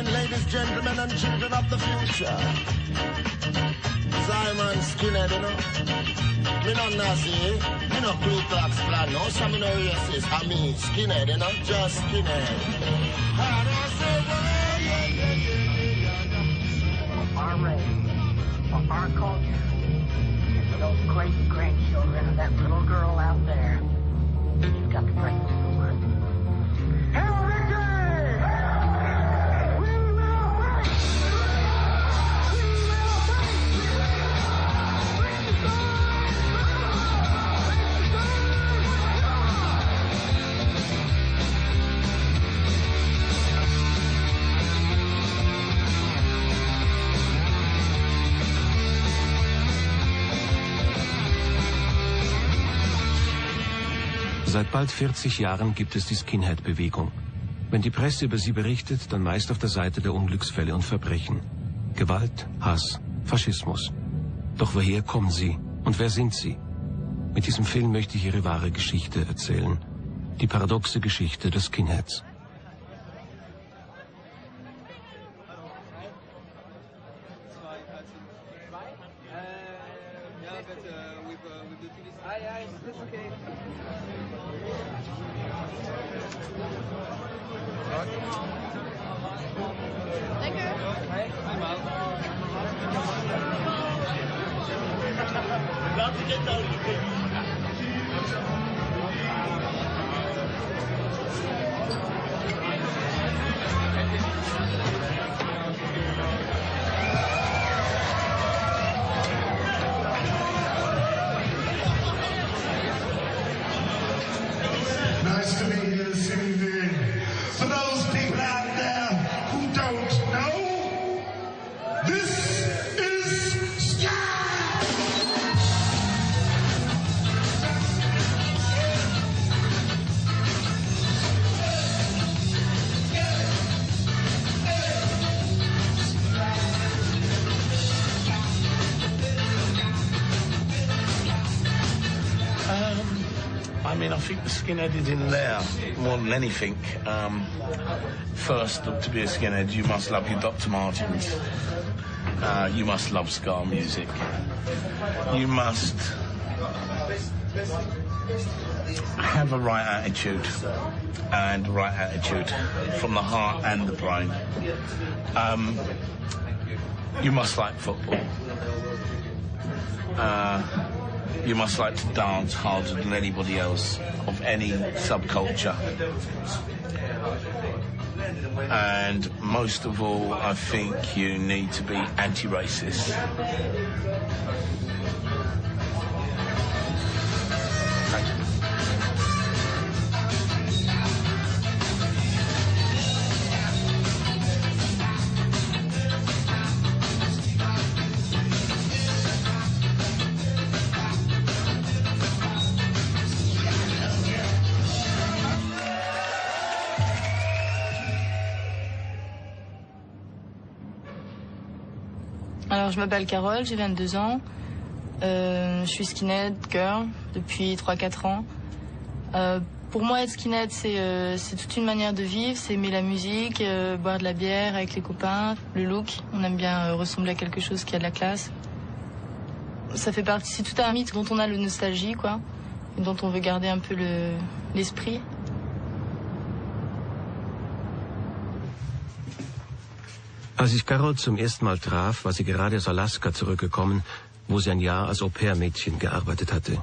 evening, ladies, gentlemen, and children of the future. Simon Skinhead, you know. Me not Nazi, me no Ku Klux Klan, no, so me no racist. I mean Skinhead, you know, just Skinhead. For our race, for our culture, and for those great grandchildren of that little girl out there, you've got to break the sword. Hail victory! We will fight! We will fight! Break the Seit bald 40 Jahren gibt es die Skinhead-Bewegung. Wenn die Presse über sie berichtet, dann meist auf der Seite der Unglücksfälle und Verbrechen. Gewalt, Hass, Faschismus. Doch woher kommen sie und wer sind sie? Mit diesem Film möchte ich ihre wahre Geschichte erzählen. Die paradoxe Geschichte der Skinheads. Nice to meet you, Cindy. For those people out there who don't know, this is Sky. I mean, I think the skinhead is in there more than anything. First, to be a skinhead, you must love your Dr. Martens. You must love ska music. You must have a right attitude, and right attitude from the heart and the brain. You must like football. You must like to dance harder than anybody else of any subculture. And most of all, I think you need to be anti-racist. Thank you. Alors, je m'appelle Carole, j'ai 22 ans. Je suis skinhead girl depuis 3-4 ans. Pour moi, être skinhead, c'est toute une manière de vivre. C'est aimer la musique, boire de la bière avec les copains, le look. On aime bien ressembler à quelque chose qui a de la classe. Ça fait partie, c'est tout un mythe dont on a le nostalgie, quoi. Et dont on veut garder un peu l'esprit. Als ich Carol zum ersten Mal traf, war sie gerade aus Alaska zurückgekommen, wo sie ein Jahr als Au-pair-Mädchen gearbeitet hatte.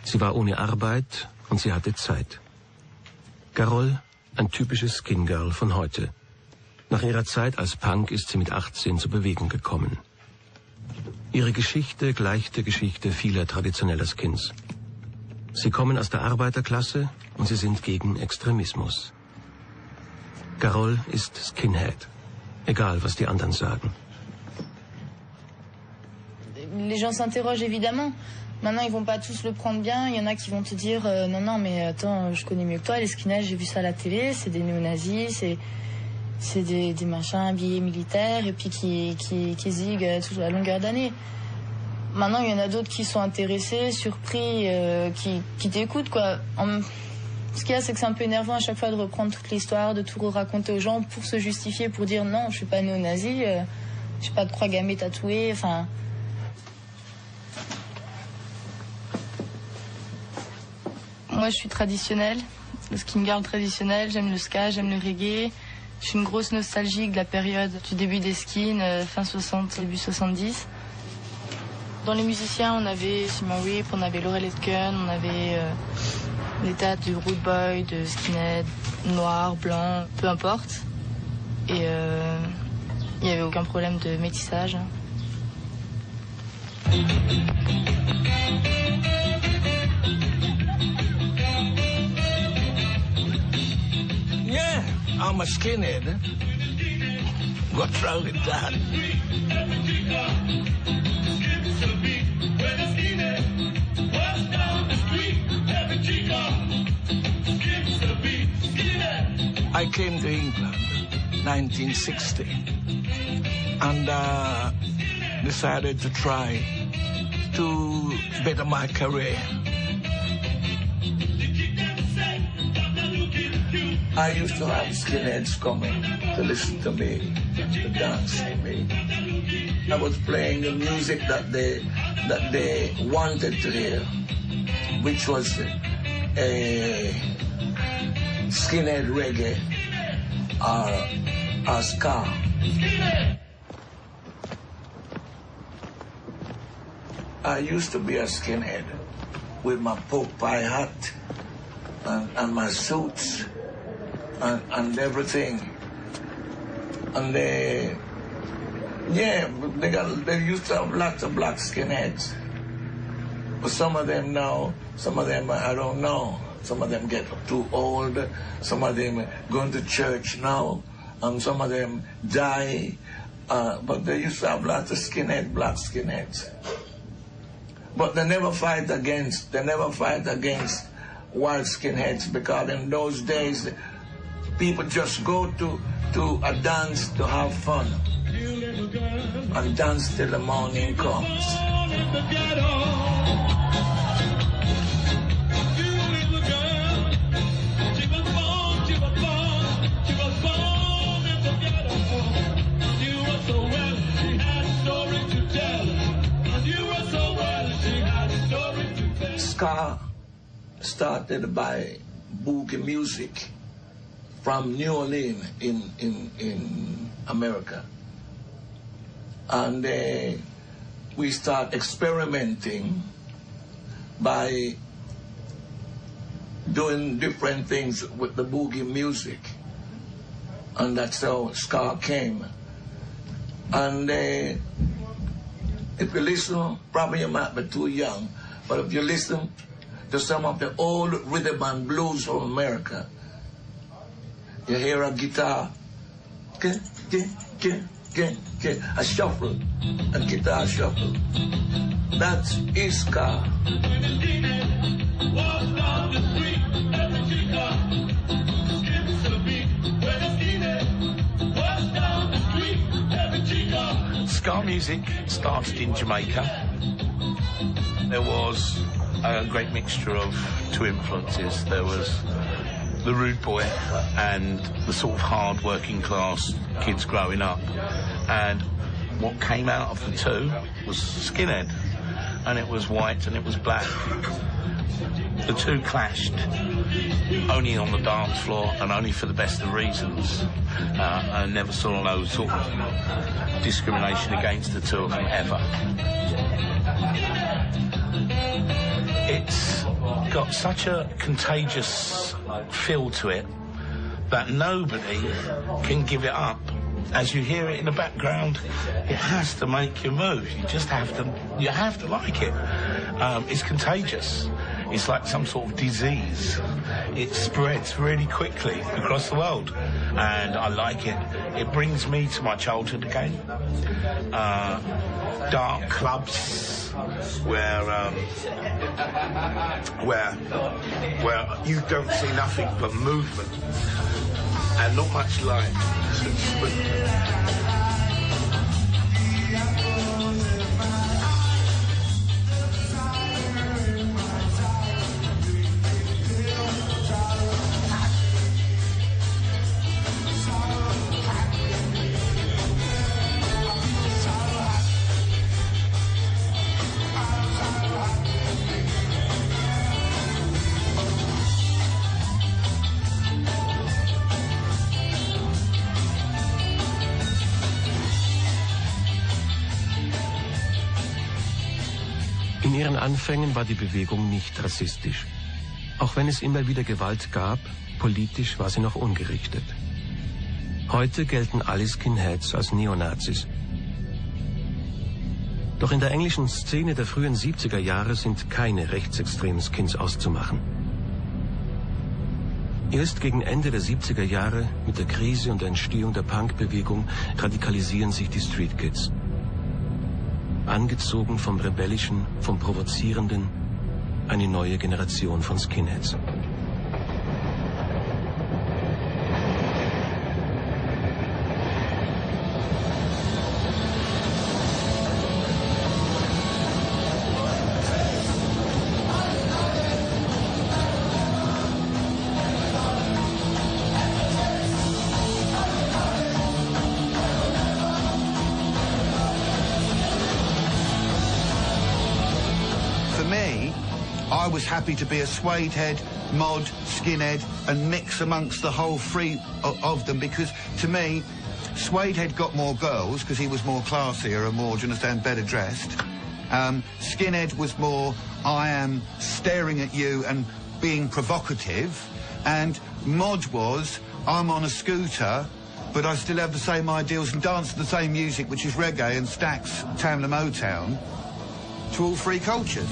Sie war ohne Arbeit und sie hatte Zeit. Carol, ein typisches Skin-Girl von heute. Nach ihrer Zeit als Punk ist sie mit 18 zur Bewegung gekommen. Ihre Geschichte gleicht der Geschichte vieler traditioneller Skins. Sie kommen aus der Arbeiterklasse und sie sind gegen Extremismus. Carol ist Skinhead. Egal, was die anderen sagen. Les gens s'interrogent évidemment. Maintenant, ils vont pas tous le prendre bien. Il y en a qui vont te dire non, non, mais attends, je connais mieux que toi. Les skinheads, j'ai vu ça à la télé. C'est des néo-nazis, c'est des machins habillés militaires et puis qui ziguent toujours à longueur d'année. Maintenant, il y en a d'autres qui sont intéressés, surpris, qui t'écoutent, quoi. Ce qu'il y a, c'est que c'est un peu énervant à chaque fois de reprendre toute l'histoire, de tout raconter aux gens pour se justifier, pour dire non, je suis pas néo-nazi, je suis pas de croix gammée tatouée, enfin... Moi, je suis traditionnelle, le skin girl traditionnel, j'aime le ska, j'aime le reggae. Je suis une grosse nostalgique de la période du début des skins, fin 60, début 70. Dans les musiciens, on avait Sima Rip, on avait Laurel Etken, on avait des tas de rude boy, de skinhead, noir, blanc, peu importe. Et il n'y avait aucun problème de métissage. Yeah, I'm a skinhead. What's wrong with that? I came to England 1960 and decided to try to better my career. I used to have skinheads coming to listen to me, to dance to me. I was playing the music that they wanted to hear, which was a skinhead reggae or ska. I used to be a skinhead with my pork pie hat and my suits and everything. And they used to have lots of black skinheads. But some of them now, some of them I don't know. Some of them get too old, some of them going to church now, and some of them die. But they used to have lots of black skinheads. But they never fight against white skinheads, because in those days, people just go to a dance to have fun and dance till the morning comes. Ska started by boogie music from New Orleans in America. And we start experimenting by doing different things with the boogie music. And that's how ska came. And if you listen, probably you might be too young, but if you listen to some of the old rhythm and blues from America, you hear a guitar, a shuffle, a guitar shuffle. That's ska. Ska music started in Jamaica. There was a great mixture of two influences. There was the rude boy and the sort of hard working class kids growing up. And what came out of the two was skinhead. And it was white and it was black. The two clashed only on the dance floor and only for the best of reasons. I never saw no sort of discrimination against the two of them ever. It's got such a contagious feel to it that nobody can give it up. As you hear it in the background, it has to make you move. You have to like it. It's contagious. It's like some sort of disease. It spreads really quickly across the world, and I like it. It brings me to my childhood again. Dark clubs where you don't see nothing but movement and not much light. ihren Anfängen war die Bewegung nicht rassistisch. Auch wenn es immer wieder Gewalt gab, politisch war sie noch ungerichtet. Heute gelten alle Skinheads als Neonazis. Doch in der englischen Szene der frühen 70er Jahre sind keine rechtsextremen Skins auszumachen. Erst gegen Ende der 70er Jahre, mit der Krise und der Entstehung der Punkbewegung, radikalisieren sich die Street Kids. Angezogen vom Rebellischen, vom Provozierenden, eine neue Generation von Skinheads. I was happy to be a suede head, mod, skinhead, and mix amongst the whole three of them, because to me, suede head got more girls because he was more classier and more, do you understand, better dressed. Skinhead was more, I am staring at you and being provocative, and mod was, I'm on a scooter, but I still have the same ideals and dance to the same music, which is reggae and Stax, Tamla Motown, to all three cultures.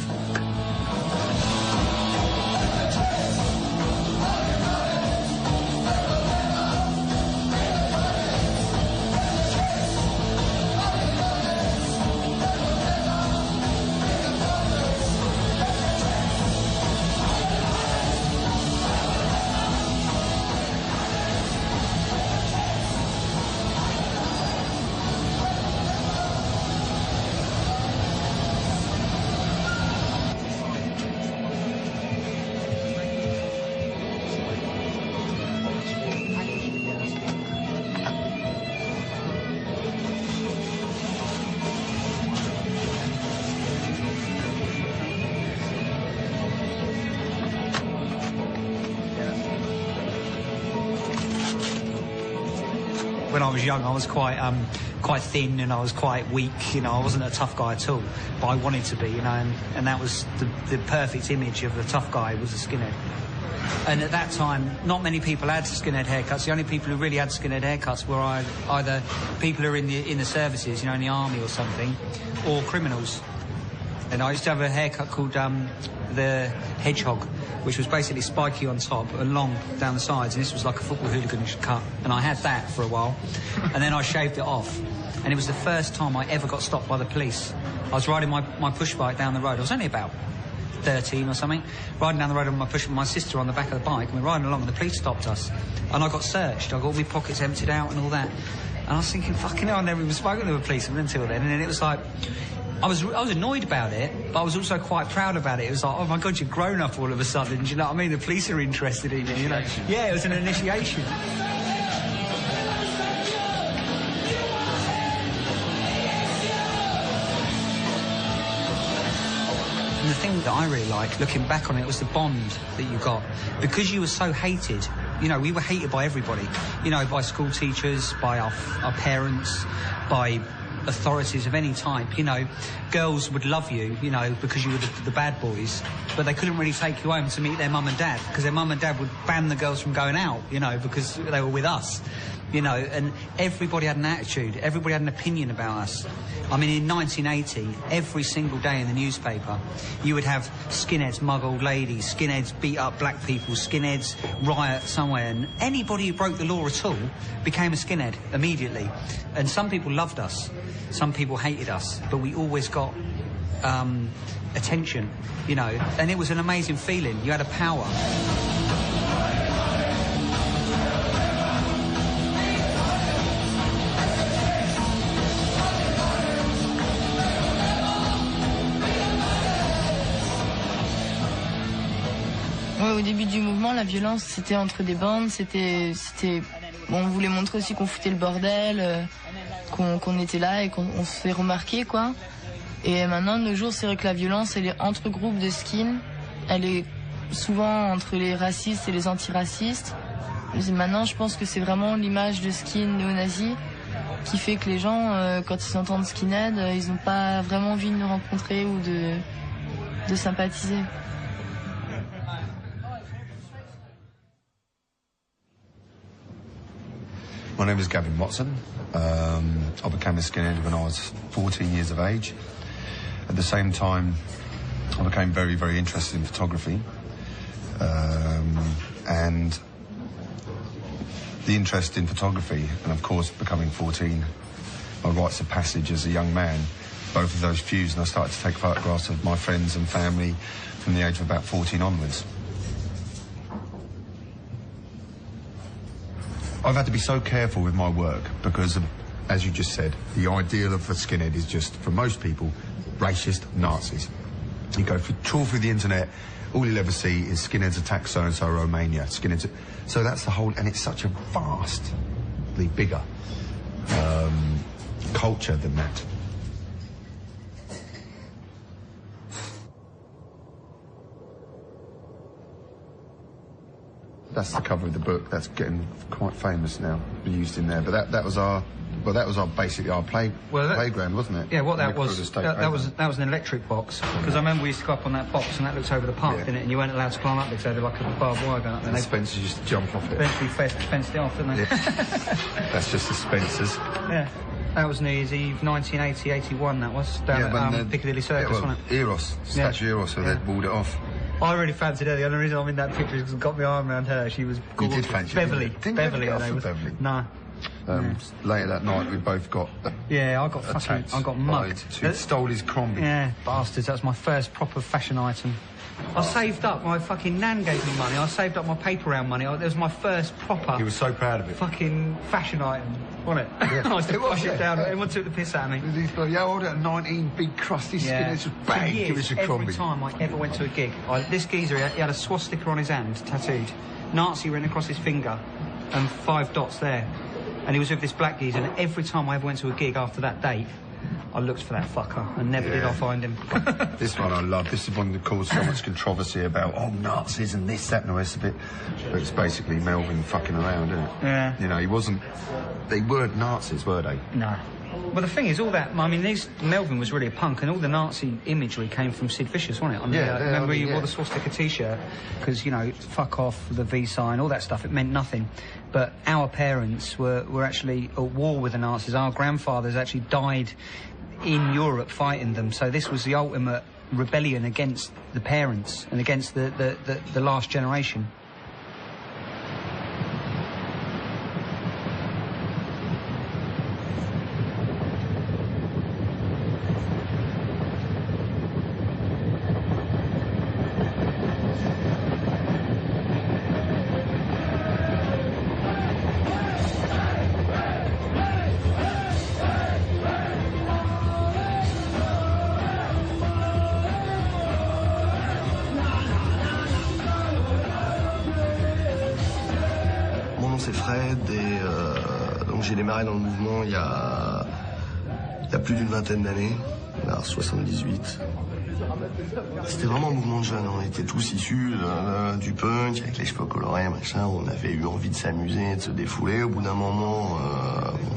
When I was young, I was quite thin and I was quite weak. You know, I wasn't a tough guy at all, but I wanted to be. You know, and that was the perfect image of a tough guy was a skinhead. And at that time, not many people had skinhead haircuts. The only people who really had skinhead haircuts were either people who are in the services, you know, in the army or something, or criminals. And I used to have a haircut called the hedgehog, which was basically spiky on top and long down the sides, and this was like a football hooliganish cut. And I had that for a while, and then I shaved it off. And it was the first time I ever got stopped by the police. I was riding my push bike down the road. I was only about 13 or something, riding down the road with my sister on the back of the bike, and we're riding along, and the police stopped us. And I got searched. I got all my pockets emptied out and all that. And I was thinking, fucking hell, I never even spoken to the police until then. And then it was like, I was annoyed about it, but I was also quite proud about it. It was like, oh my God, you're grown up all of a sudden. Do you know what I mean? The police are interested in you, you know? Yeah, it was an initiation. And the thing that I really like, looking back on it, was the bond that you got. Because you were so hated, you know, we were hated by everybody. You know, by school teachers, by our parents, by authorities of any type. You know, girls would love you, you know, because you were the bad boys, but they couldn't really take you home to meet their mum and dad, because their mum and dad would ban the girls from going out, you know, because they were with us, you know. And everybody had an attitude, everybody had an opinion about us. I mean, in 1980, every single day in the newspaper, you would have skinheads mug old ladies, skinheads beat up black people, skinheads riot somewhere, and anybody who broke the law at all became a skinhead immediately. And some people loved us, some people hated us, but we always got attention, you know, and it was an amazing feeling. You had a power. Au début du mouvement, la violence, c'était entre des bandes, c'était bon, on voulait montrer aussi qu'on foutait le bordel, qu'on était là et qu'on se fait remarquer, quoi. Et maintenant, de nos jours, c'est vrai que la violence, elle est entre groupes de skins, elle est souvent entre les racistes et les antiracistes. Et maintenant, je pense que c'est vraiment l'image de skin néo-nazi qui fait que les gens, quand ils entendent skinhead, ils n'ont pas vraiment envie de nous rencontrer ou sympathiser. My name is Gavin Watson. I became a skinhead when I was 14 years of age. At the same time, I became very, very interested in photography. And the interest in photography, and of course becoming 14, my rites of passage as a young man, both of those fused, and I started to take photographs of my friends and family from the age of about 14 onwards. I've had to be so careful with my work because, as you just said, the ideal of a skinhead is just, for most people, racist Nazis. You go trawl through the internet, all you'll ever see is skinheads attack so-and-so Romania, skinheads. So that's the whole, and it's such a vastly bigger culture than that. That's the cover of the book. That's getting quite famous now, used in there. But that was our, well, that was our basically our playground, wasn't it? Yeah, what that was, that was an electric box. Because I remember we used to go up on that box and that looks over the park, didn't it? And you weren't allowed to climb up because they had like a barbed wire going up there. And the Spencers used to jump off it. Eventually fenced it off, didn't they? Yeah. That's just the Spencers. Yeah. That was New Year's Eve, 1980, 81, that was, down at Piccadilly Circus, wasn't it? Eros, statue Eros, so they'd walled it off. I really fancied her. The only reason I'm in that picture is because I got my arm around her. She was gorgeous. You did fancy Beverly. Didn't Beverly, you her name was. Beverly? No. Later that night, we both got I got fucking, I got mugged. Who stole his Crombie. Yeah, bastards. That was my first proper fashion item. I saved up, my fucking nan gave me money. I saved up my paper round money. That was my first proper. He was so proud of it. Fucking fashion item, wasn't it? Yeah. I used to push it down. Everyone took the piss out of me. He's like, yeah, I ordered a 19 big crusty skinheads, just bang, give us your Crombie. Every time I ever went to a gig, this geezer, he had a swastika on his hand, tattooed, Nazi written across his finger, and 5 dots there. And he was with this black geezer, and every time I ever went to a gig after that date, I looked for that fucker, and never did I find him. This one I love. This is one that caused so much controversy about, oh, Nazis and this, that, and the rest of it. But it's basically Melvin fucking around, isn't it? Yeah. You know, they weren't Nazis, were they? No. Well, the thing is, all that, I mean, Melvin was really a punk, and all the Nazi imagery came from Sid Vicious, wasn't it? Remember he wore the swastika T-shirt, because, you know, fuck off, the V sign, all that stuff, it meant nothing. But our parents were actually at war with the Nazis. Our grandfathers actually died in Europe fighting them, so this was the ultimate rebellion against the parents and against the last generation. J'ai démarré dans le mouvement il y a plus d'une vingtaine d'années, vers 78. C'était vraiment un mouvement de jeunes, on était tous issus du punk, avec les cheveux colorés, machin, on avait eu envie de s'amuser, de se défouler. Au bout d'un moment,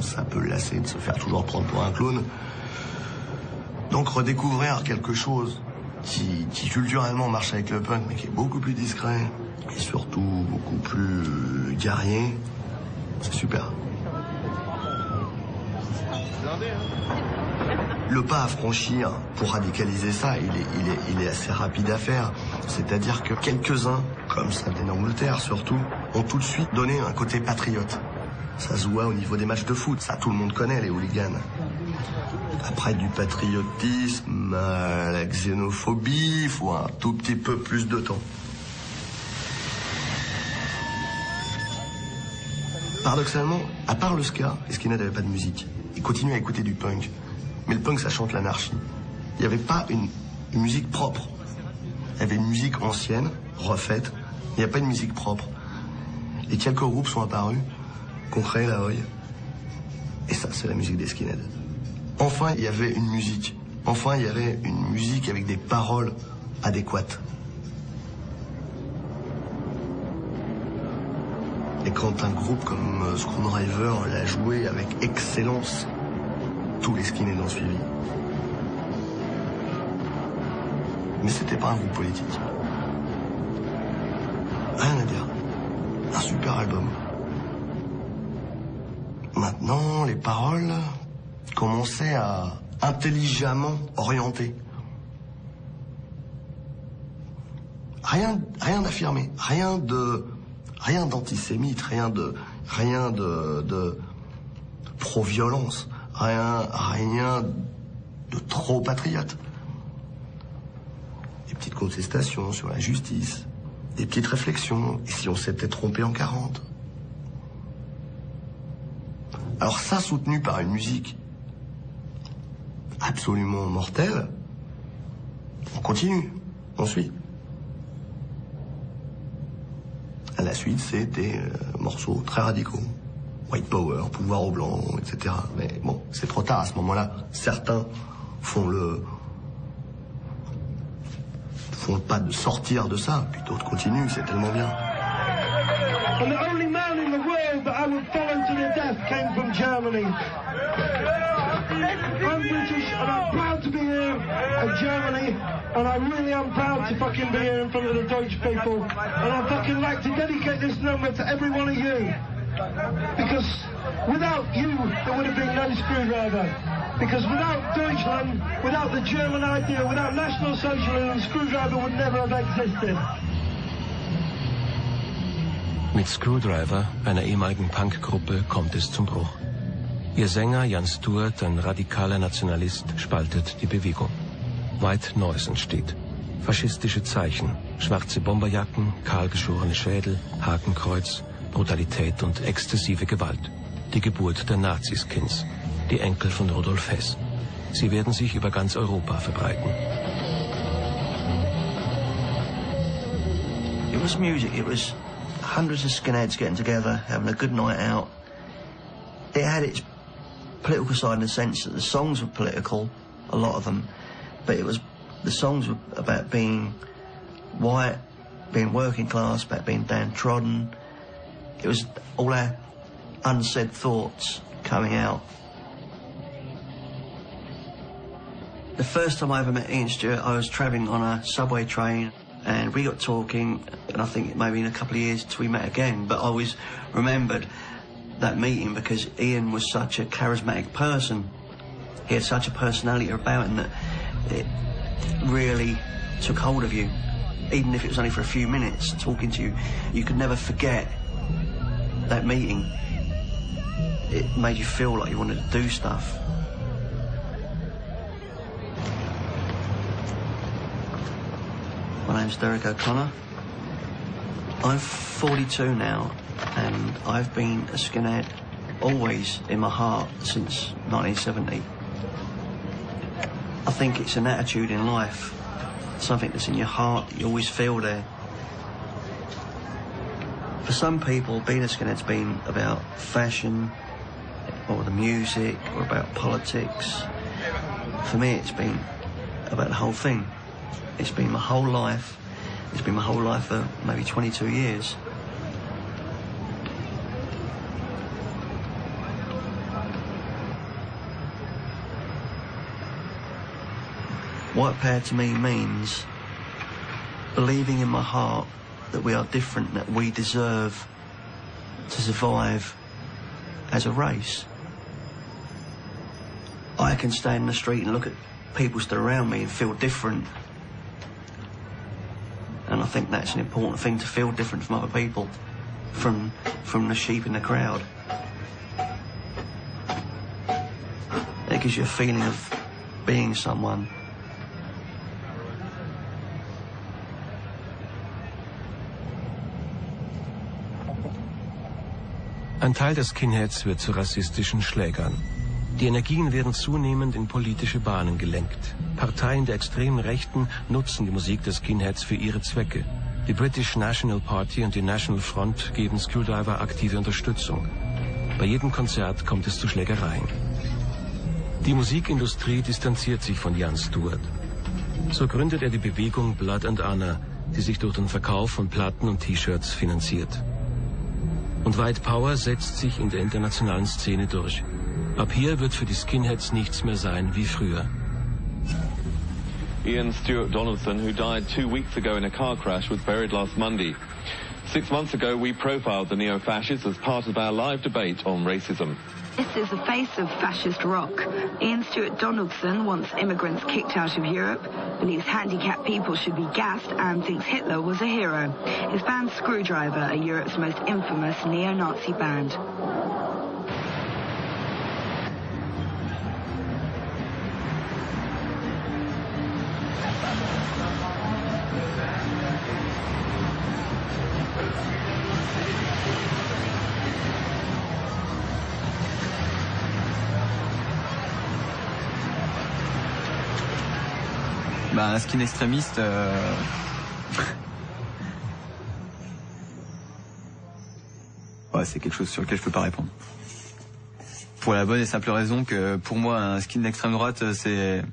ça peut lasser de se faire toujours prendre pour un clown. Donc redécouvrir quelque chose qui culturellement marche avec le punk, mais qui est beaucoup plus discret, et surtout beaucoup plus guerrier, c'est super. Le pas à franchir pour radicaliser ça, il est assez rapide à faire. C'est-à-dire que quelques-uns, comme ça en Angleterre surtout, ont tout de suite donné un côté patriote. Ça se voit au niveau des matchs de foot, ça tout le monde connaît, les hooligans. Après du patriotisme, la xénophobie, il faut un tout petit peu plus de temps. Paradoxalement, à part le ska, les skinheads n'avaient pas de musique. Ils continuaient à écouter du punk. Mais le punk, ça chante l'anarchie. Il n'y avait pas une musique propre. Il y avait une musique ancienne, refaite. Il n'y a pas une musique propre. Et quelques groupes sont apparus, qui ont créé la Oi. Et ça, c'est la musique des skinheads. Enfin, il y avait une musique. Enfin, il y avait une musique avec des paroles adéquates. Et quand un groupe comme Screwdriver l'a joué avec excellence, tous les skinheads ont suivi. mais c'était pas un groupe politique. Rien à dire. Un super album. Maintenant, les paroles commençaient à intelligemment orienter. Rien d'affirmé, rien d'antisémite, rien de pro-violence, rien de trop patriote. Des petites contestations sur la justice, des petites réflexions, et si on s'était trompé en 40. Alors ça, soutenu par une musique absolument mortelle, on continue, on suit. À la suite, c'est des morceaux très radicaux. White power, pouvoir aux blancs, etc. Mais bon, c'est trop tard à ce moment-là. Certains font le pas de sortir de ça, puis d'autres continuent, c'est tellement bien. And the only man in the world that I would follow to the death came from Germany. I'm British and I'm proud to be here in Germany, and I really am proud to fucking be here in front of the Deutsch people. And I'd fucking like to dedicate this number to every one of you. Because without you, there would have been no Screwdriver. Because without Deutschland, without the German idea, without National Socialism, Screwdriver would never have existed. Mit Screwdriver, einer ehemaligen Punkgruppe, kommt es zum Bruch. Ihr Sänger Jan Stewart, ein radikaler Nationalist, spaltet die Bewegung. White Noise entsteht. Faschistische Zeichen, schwarze Bomberjacken, kahlgeschorene Schädel, Hakenkreuz, Brutalität und exzessive Gewalt. Die Geburt der Naziskins, die Enkel von Rudolf Hess. Sie werden sich über ganz Europa verbreiten. It was music, it was hundreds of skinheads getting together, having a good night out. It had its political side in the sense that the songs were political, a lot of them, but the songs were about being white, being working class, about being downtrodden. It was all our unsaid thoughts coming out. The first time I ever met Ian Stewart, I was travelling on a subway train, and we got talking, and I think maybe in a couple of years till we met again, but I always remembered that meeting because Ian was such a charismatic person. He had such a personality about him that it really took hold of you. Even if it was only for a few minutes talking to you, you could never forget that meeting. It made you feel like you wanted to do stuff. My name's Derek O'Connor. I'm 42 now, and I've been a skinhead always in my heart since 1970. I think it's an attitude in life, something that's in your heart, you always feel there. For some people, being a skinhead's been about fashion, or the music, or about politics. For me, it's been about the whole thing. It's been my whole life. It's been my whole life for maybe 22 years. White power to me means believing in my heart that we are different, that we deserve to survive as a race. I can stand in the street and look at people stood around me and feel different. And I think that's an important thing, to feel different from other people, from the sheep in the crowd. It gives you a feeling of being someone. Ein Teil der Skinheads wird zu rassistischen Schlägern. Die Energien werden zunehmend in politische Bahnen gelenkt. Parteien der extremen Rechten nutzen die Musik der Skinheads für ihre Zwecke. Die British National Party und die National Front geben Screwdriver aktive Unterstützung. Bei jedem Konzert kommt es zu Schlägereien. Die Musikindustrie distanziert sich von Jan Stewart. So gründet er die Bewegung Blood and Honor, die sich durch den Verkauf von Platten und T-Shirts finanziert. Und White Power setzt sich in der internationalen Szene durch. Ab hier wird für die Skinheads nichts mehr sein wie früher. Ian Stewart Donaldson, who died 2 weeks ago in a car crash, was buried last Monday. 6 months ago, we profiled the neo-fascists as part of our live debate on racism. This is the face of fascist rock. Ian Stewart Donaldson wants immigrants kicked out of Europe, believes handicapped people should be gassed, and thinks Hitler was a hero. His band Screwdriver are Europe's most infamous neo-Nazi band. Un skin extrémiste, ouais, c'est quelque chose sur lequel je peux pas répondre. Pour la bonne et simple raison que pour moi un skin d'extrême droite c'est,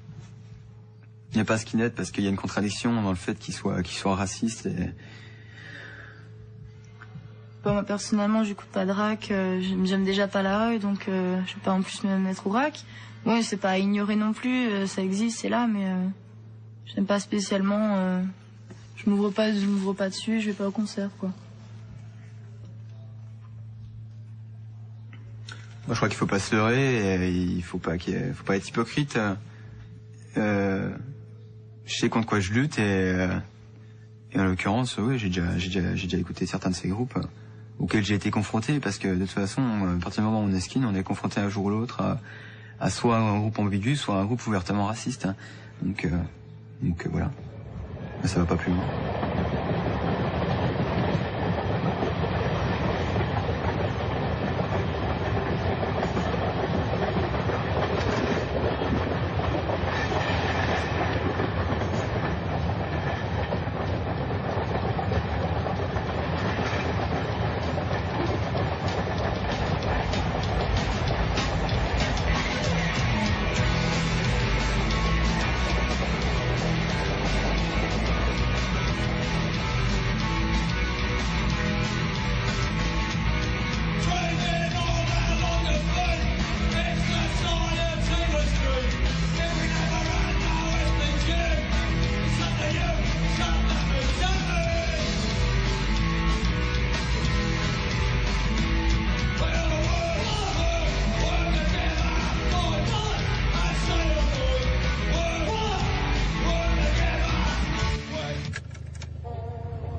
il n'y a pas skinhead parce qu'il y a une contradiction dans le fait qu'il soit raciste. Et... Bon, moi personnellement j'écoute pas de rack, j'aime déjà pas la rue donc je vais pas en plus me mettre au rack. Bon, c'est pas à ignorer non plus, ça existe, c'est là mais j'aime pas spécialement, je m'ouvre pas dessus, je vais pas au concert, quoi. Moi, je crois qu'il faut pas se leurrer et il faut pas être hypocrite. Je sais contre quoi je lutte et en l'occurrence, oui, j'ai déjà écouté certains de ces groupes auxquels j'ai été confronté parce que de toute façon, à partir du moment où on est skin, on est confronté un jour ou l'autre à soit un groupe ambigu, soit un groupe ouvertement raciste. Donc voilà, mais ça va pas plus loin.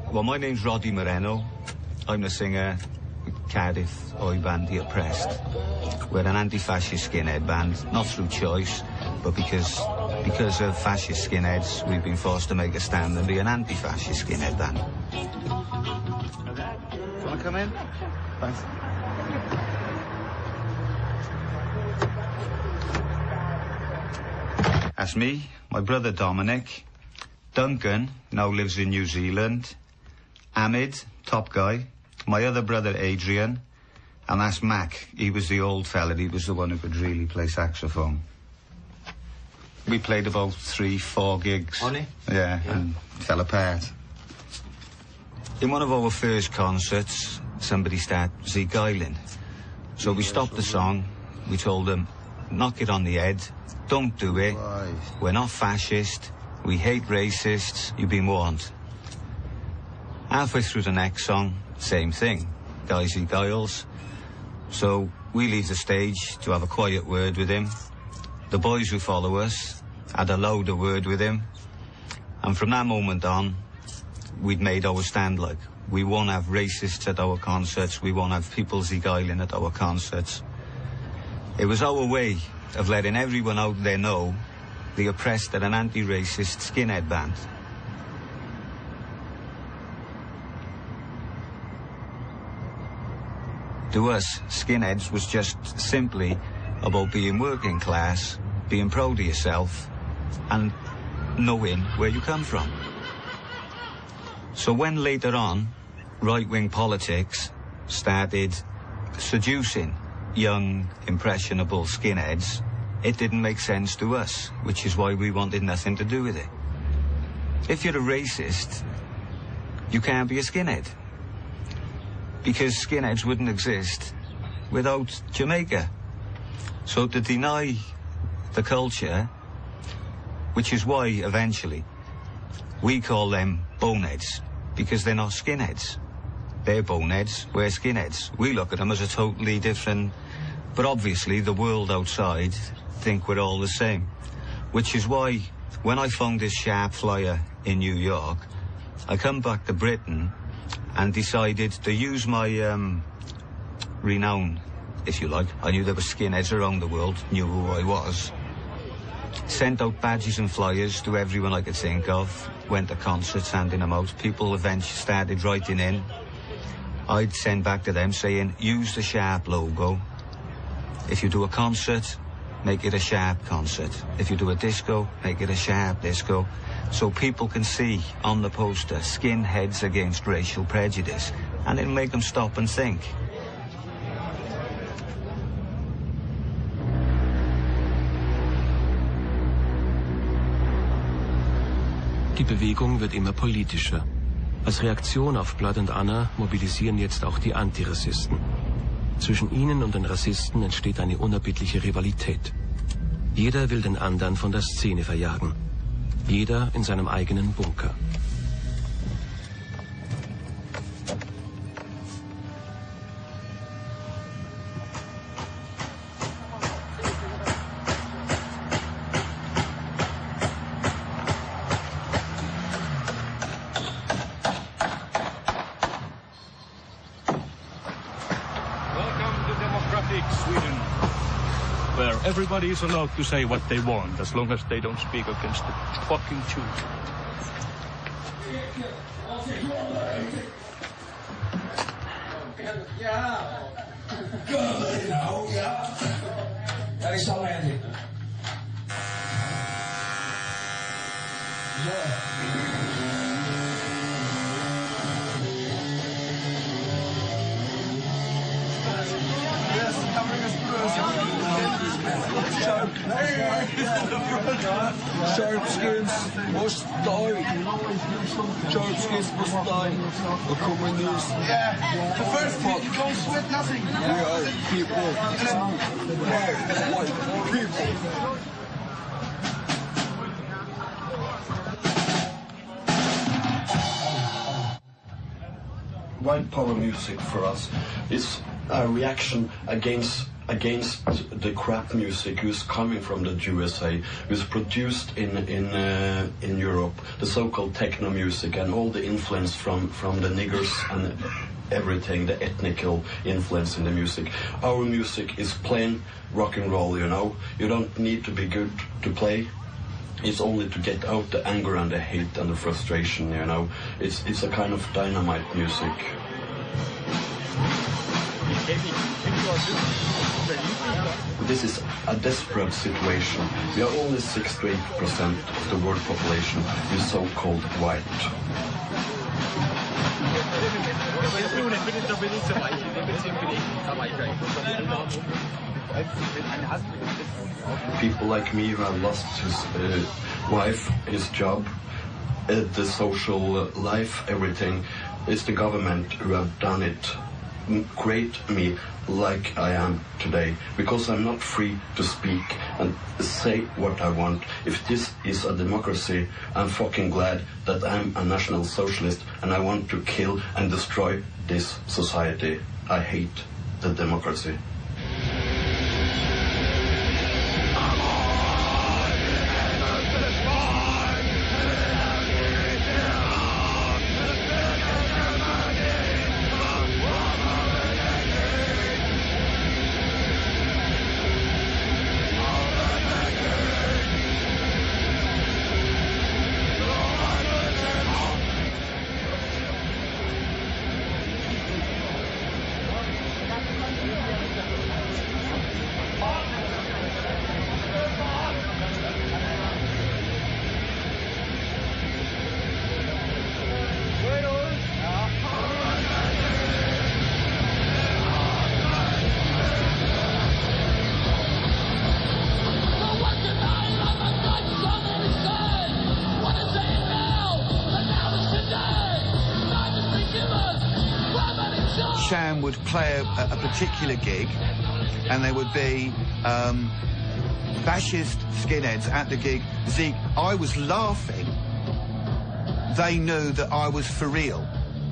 Well, my name's Roddy Moreno. I'm the singer of Cardiff oi band The Oppressed. We're an anti-fascist skinhead band, not through choice, but because of fascist skinheads, we've been forced to make a stand and be an anti-fascist skinhead band. Do you want to come in? Thanks. That's me, my brother Dominic. Duncan now lives in New Zealand. Hamid, top guy. My other brother Adrian. And that's Mac. He was the old fella. He was the one who could really play saxophone. We played about 3-4 gigs. Only? Yeah, and fell apart. In one of our first concerts, somebody started ziggling. So we stopped the song. We told them, knock it on the head. Don't do it. Right. We're not fascist. We hate racists. You've been warned. Halfway through the next song, same thing. Guys he guiles. So we leave the stage to have a quiet word with him. The boys who follow us had a louder word with him. And from that moment on, we'd made our stand like. We won't have racists at our concerts. We won't have people ziggling at our concerts. It was our way of letting everyone out there know The Oppressed are an anti-racist skinhead band. To us, skinheads was just simply about being working class, being proud of yourself, and knowing where you come from. So when later on, right-wing politics started seducing young, impressionable skinheads, it didn't make sense to us, which is why we wanted nothing to do with it. If you're a racist, you can't be a skinhead. Because skinheads wouldn't exist without Jamaica. So to deny the culture which is why, eventually, we call them boneheads, because they're not skinheads. They're boneheads, we're skinheads. We look at them as a totally different... But obviously, the world outside think we're all the same, which is why, when I found this sharp flyer in New York, I come back to Britain and decided to use my renown, if you like. I knew there were skinheads around the world, knew who I was. Sent out badges and flyers to everyone I could think of. Went to concerts, handing them out. People eventually started writing in. I'd send back to them saying, use the sharp logo. If you do a concert, make it a sharp concert. If you do a disco, make it a sharp disco. So people can see on the poster, skinheads against racial prejudice. And it'll make them stop and think. Die Bewegung wird immer politischer. Als Reaktion auf Blood and Honor mobilisieren jetzt auch die Antirassisten. Zwischen ihnen und den Rassisten entsteht eine unerbittliche Rivalität. Jeder will den anderen von der Szene verjagen. Jeder in seinem eigenen Bunker. Everybody is allowed to say what they want, as long as they don't speak against the fucking truth. That is all I did. Sharpskins must die. Sharpskins must die. The communists. Yeah. The first thing, you don't sweat nothing. We are people. White people. White power music for us is a reaction against the crap music who's coming from the USA, who's produced in Europe, the so-called techno music and all the influence from the niggers and everything, the ethnical influence in the music. Our music is plain rock and roll, you know. You don't need to be good to play. It's only to get out the anger and the hate and the frustration, you know. It's a kind of dynamite music. This is a desperate situation. We are only 6 to 8% of the world population is so-called white. People like me who have lost his wife, his job, the social life, everything, it's the government who have done it. Create me like I am today, because I'm not free to speak and say what I want. If this is a democracy, I'm fucking glad that I'm a National Socialist and I want to kill and destroy this society. I hate the democracy. Would play a particular gig, and there would be fascist skinheads at the gig, Zeke, I was laughing. They knew that I was for real.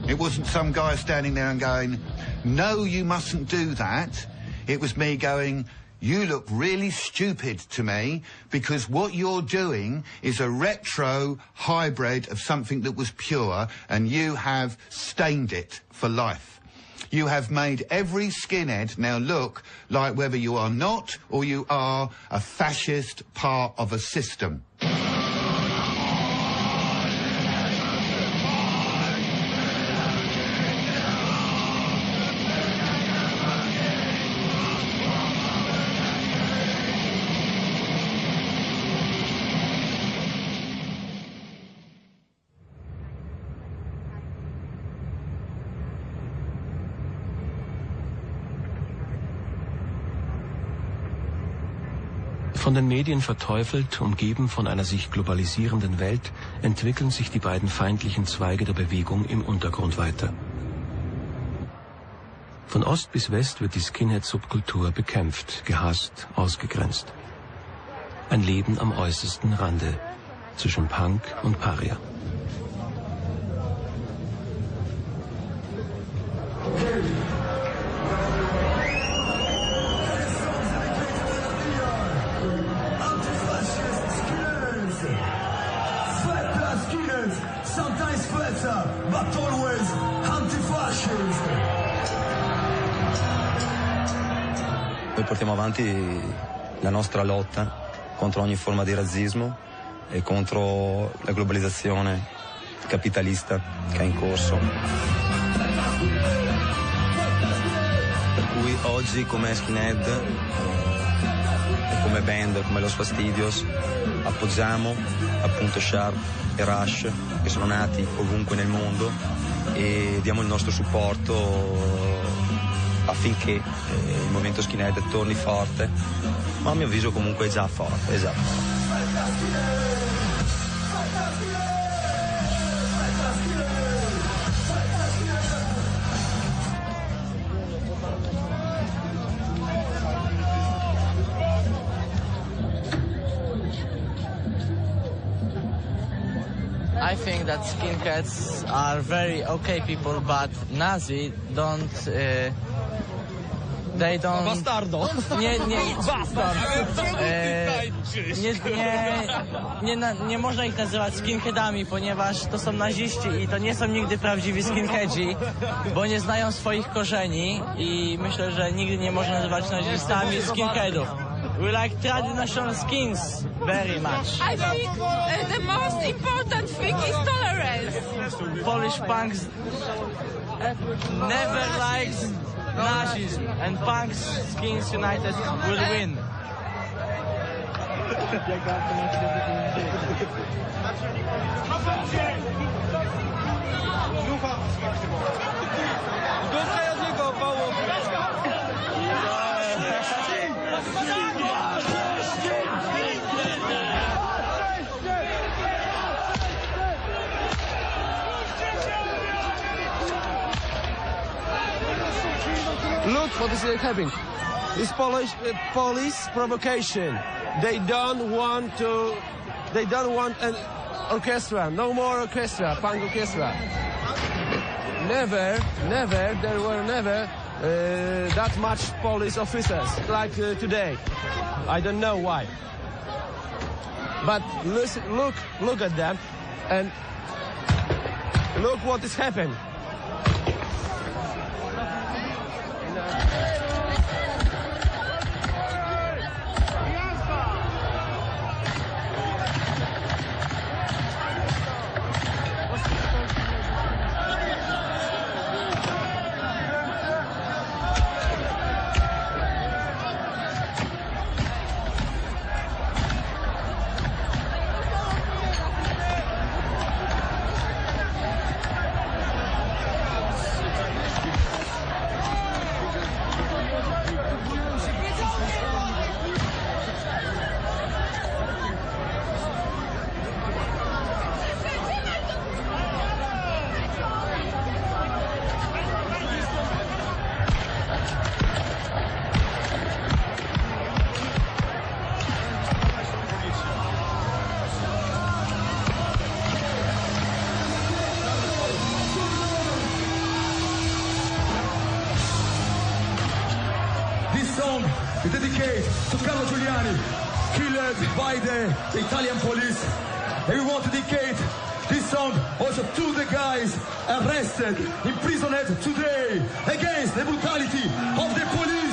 It wasn't some guy standing there and going, no, you mustn't do that. It was me going, you look really stupid to me because what you're doing is a retro hybrid of something that was pure, and you have stained it for life. You have made every skinhead now look like whether you are not or you are a fascist part of a system. Von den Medien verteufelt, umgeben von einer sich globalisierenden Welt, entwickeln sich die beiden feindlichen Zweige der Bewegung im Untergrund weiter. Von Ost bis West wird die Skinhead-Subkultur bekämpft, gehasst, ausgegrenzt. Ein Leben am äußersten Rande, zwischen Punk und Paria. Sometimes better, but always antifascism. Noi portiamo avanti la nostra lotta contro ogni forma di razzismo e contro la globalizzazione capitalista che è in corso. Per cui oggi come Skinhead e come band, come Los Fastidios, appoggiamo appunto Sharp e Rush, che sono nati ovunque nel mondo, e diamo il nostro supporto affinché il movimento skinhead torni forte, ma a mio avviso comunque è già forte, I think that skinheads are very okay people, but Nazi don't. They don't. Bastardo. Nie można ich nazywać skinheadami, ponieważ to są naziści i to nie są nigdy prawdziwi skinheadzi, bo nie znają swoich korzeni i myślę, że nigdy nie można nazywać nazistami skinheadów. We like traditional skins very much. I think the most important thing is tolerance. Polish punks never liked Nazism, and punks skins united will win. Look what is happening. It's police provocation. They don't want an orchestra. No more orchestra, punk orchestra. Never, there were never that much police officers like today. I don't know why. But listen, look at them, and look what is happening. song is dedicated to Carlo Giuliani, killed by the Italian police. And we want to dedicate this song also to the guys arrested, imprisoned today against the brutality of the police.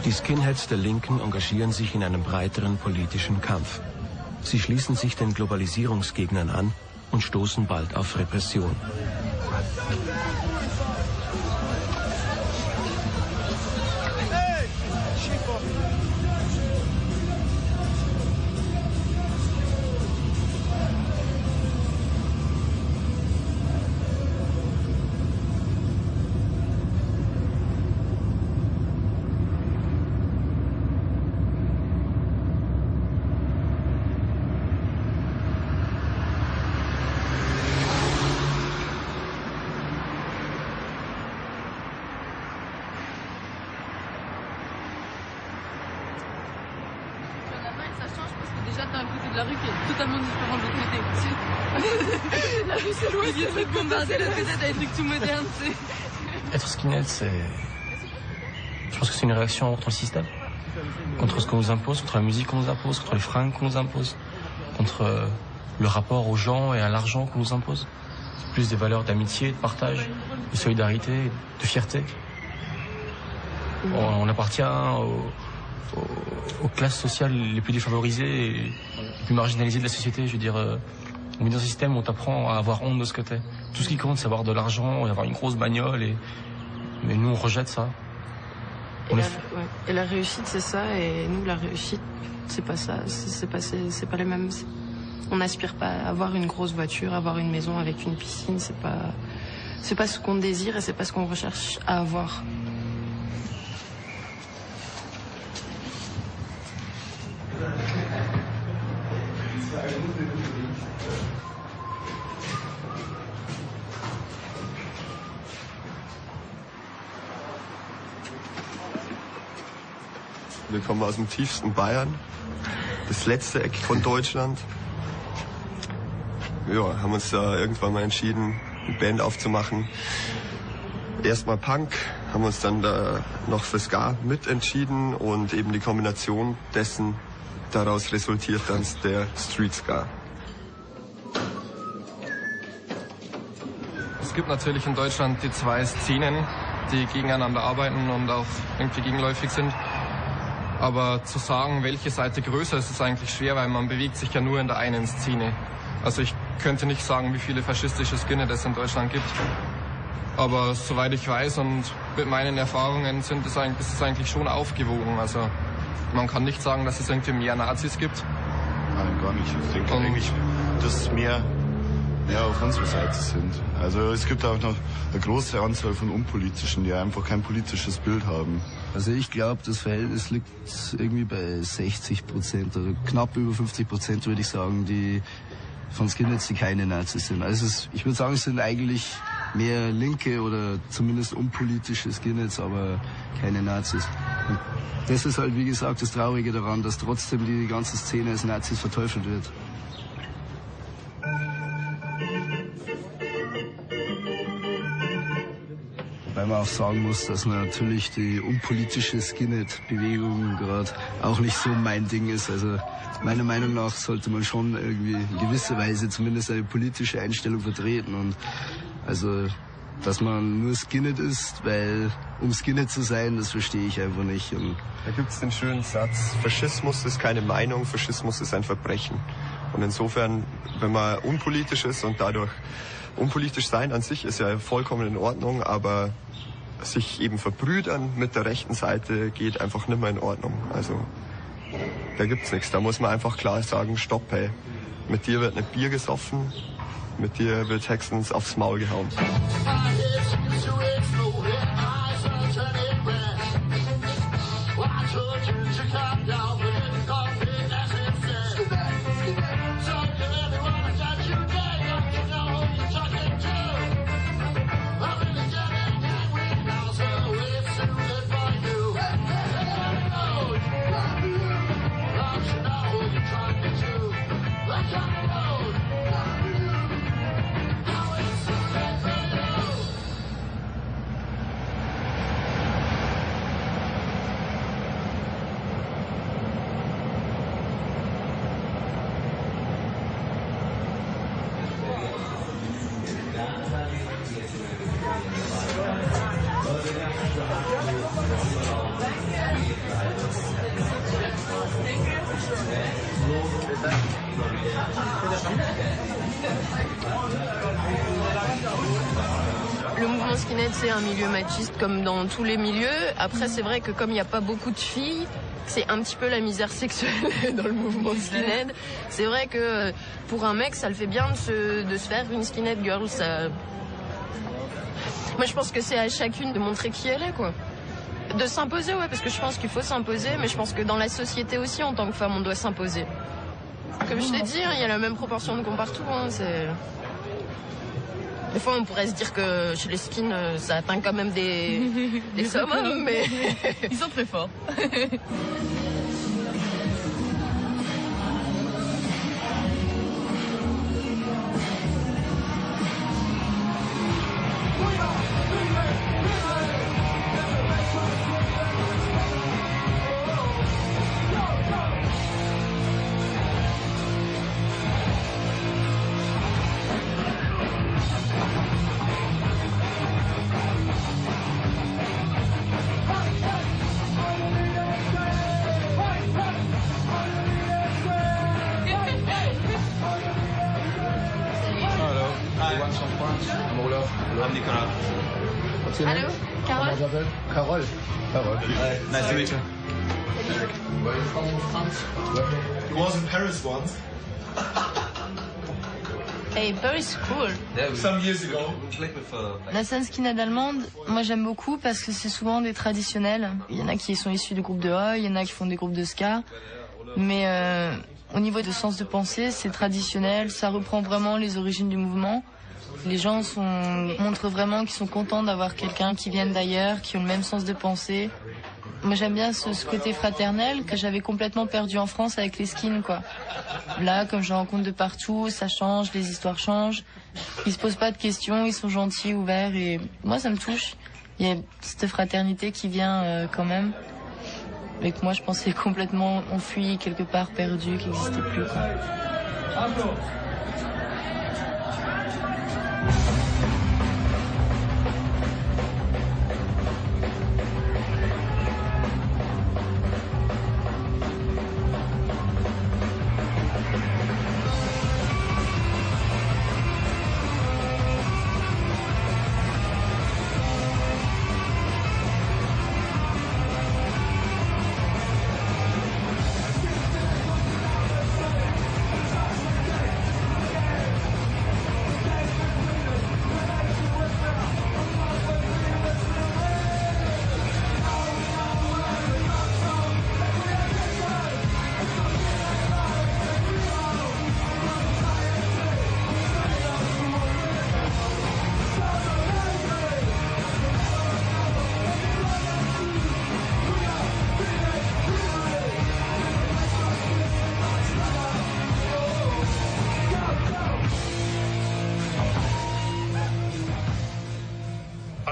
Die Skinheads der Linken engagieren sich in einem breiteren politischen Kampf. Sie schließen sich den Globalisierungsgegnern an und stoßen bald auf Repression. Déjà, t'as un côté de la rue qui est totalement différent de l'autre côté. La rue, c'est loin, il y a des trucs bombardés, l'autre côté, t'as des trucs tout modernes, tu sais. Être skinhead, c'est... Je pense que c'est une réaction contre le système. Contre ce qu'on nous impose, contre la musique qu'on nous impose, contre les fringues qu'on nous impose, contre le rapport aux gens et à l'argent qu'on nous impose. C'est plus des valeurs d'amitié, de partage, de solidarité, de fierté. On appartient aux classes sociales les plus défavorisées et les plus marginalisées de la société. Je veux dire, on est dans un système où on t'apprend à avoir honte de ce que t'es. Tout ce qui compte, c'est avoir de l'argent et avoir une grosse bagnole. Mais nous, on rejette ça. Et la réussite, c'est ça. Et nous, la réussite, c'est pas ça. C'est pas les mêmes. On n'aspire pas à avoir une grosse voiture, avoir une maison avec une piscine. C'est pas ce qu'on désire et c'est pas ce qu'on recherche à avoir. Wir kommen aus dem tiefsten Bayern, das letzte Eck von Deutschland. Ja, haben uns da irgendwann mal entschieden, eine Band aufzumachen. Erstmal Punk, haben uns dann da noch für Ska mitentschieden und eben die Kombination dessen, daraus resultiert dann der Street Ska. Es gibt natürlich in Deutschland die zwei Szenen, die gegeneinander arbeiten und auch irgendwie gegenläufig sind. Aber zu sagen, welche Seite größer ist, ist eigentlich schwer, weil man bewegt sich ja nur in der einen Szene. Also ich könnte nicht sagen, wie viele faschistische Skinheads es in Deutschland gibt. Aber soweit ich weiß und mit meinen Erfahrungen ist es eigentlich schon aufgewogen. Also man kann nicht sagen, dass es irgendwie mehr Nazis gibt. Nein, gar nicht. Ich denke eigentlich, dass mehr auf unserer Seite sind. Also es gibt auch noch eine große Anzahl von Unpolitischen, die einfach kein politisches Bild haben. Also ich glaube, das Verhältnis liegt irgendwie bei 60%, oder knapp über 50% würde ich sagen, die von Skinheads, die keine Nazis sind. Also ich würde sagen, es sind eigentlich mehr linke oder zumindest unpolitische Skinheads, aber keine Nazis. Und das ist halt, wie gesagt, das Traurige daran, dass trotzdem die ganze Szene als Nazis verteufelt wird. Weil man auch sagen muss, dass natürlich die unpolitische Skinhead-Bewegung gerade auch nicht so mein Ding ist. Also meiner Meinung nach sollte man schon irgendwie in gewisser Weise zumindest eine politische Einstellung vertreten. Und also, dass man nur Skinhead ist, weil um Skinhead zu sein, das verstehe ich einfach nicht. Und da gibt es den schönen Satz, Faschismus ist keine Meinung, Faschismus ist ein Verbrechen. Und insofern, wenn man unpolitisch ist und dadurch unpolitisch sein an sich ist ja vollkommen in Ordnung, aber sich eben verbrüdern mit der rechten Seite geht einfach nicht mehr in Ordnung. Also da gibt's nichts. Da muss man einfach klar sagen, stopp, hey, Mit dir wird nicht Bier gesoffen, mit dir wird höchstens aufs Maul gehauen. Le mouvement skinhead, c'est un milieu machiste comme dans tous les milieux. Après, c'est vrai que comme il n'y a pas beaucoup de filles, c'est un petit peu la misère sexuelle dans le mouvement skinhead. C'est vrai que pour un mec, ça le fait bien de se faire une skinhead girl. Ça... Moi, je pense que c'est à chacune de montrer qui elle est, quoi. De s'imposer, ouais, parce que je pense qu'il faut s'imposer, mais je pense que dans la société aussi, en tant que femme, on doit s'imposer. Comme je t'ai dit, il y a la même proportion de cons partout. Hein, des fois, on pourrait se dire que chez les skins, ça atteint quand même des summums, mais... Ils sont très forts. Allô, Carole? Carole. Nice to meet you. Where are you from, France? He was in Paris once. Hey, Paris cool. Some years ago. La scène skinhead allemande, moi j'aime beaucoup parce que c'est souvent des traditionnels. Il y en a qui sont issus de groupes de Oi, il y en a qui font des groupes de ska. Mais au niveau de sens de pensée, c'est traditionnel, ça reprend vraiment les origines du mouvement. Les gens montrent vraiment qu'ils sont contents d'avoir quelqu'un qui vient d'ailleurs, qui ont le même sens de pensée. Moi j'aime bien ce côté fraternel que j'avais complètement perdu en France avec les skins, quoi. Là, comme je rencontre de partout, ça change, les histoires changent. Ils se posent pas de questions, ils sont gentils, ouverts et moi ça me touche. Il y a cette fraternité qui vient quand même. Mais que moi je pensais complètement enfui, quelque part perdu, qui n'existait plus, quoi.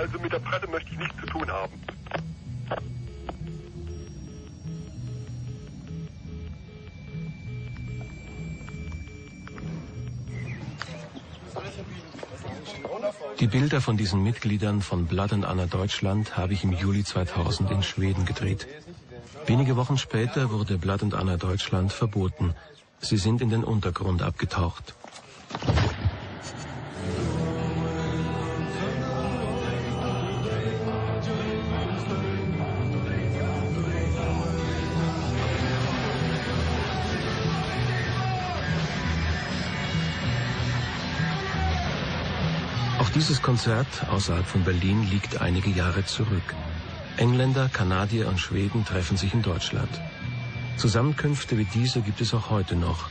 Also mit der Presse möchte ich nichts zu tun haben. Die Bilder von diesen Mitgliedern von Blood and Honor Deutschland habe ich im Juli 2000 in Schweden gedreht. Wenige Wochen später wurde Blood and Honor Deutschland verboten. Sie sind in den Untergrund abgetaucht. Auch dieses Konzert außerhalb von Berlin liegt einige Jahre zurück. Engländer, Kanadier und Schweden treffen sich in Deutschland. Zusammenkünfte wie diese gibt es auch heute noch,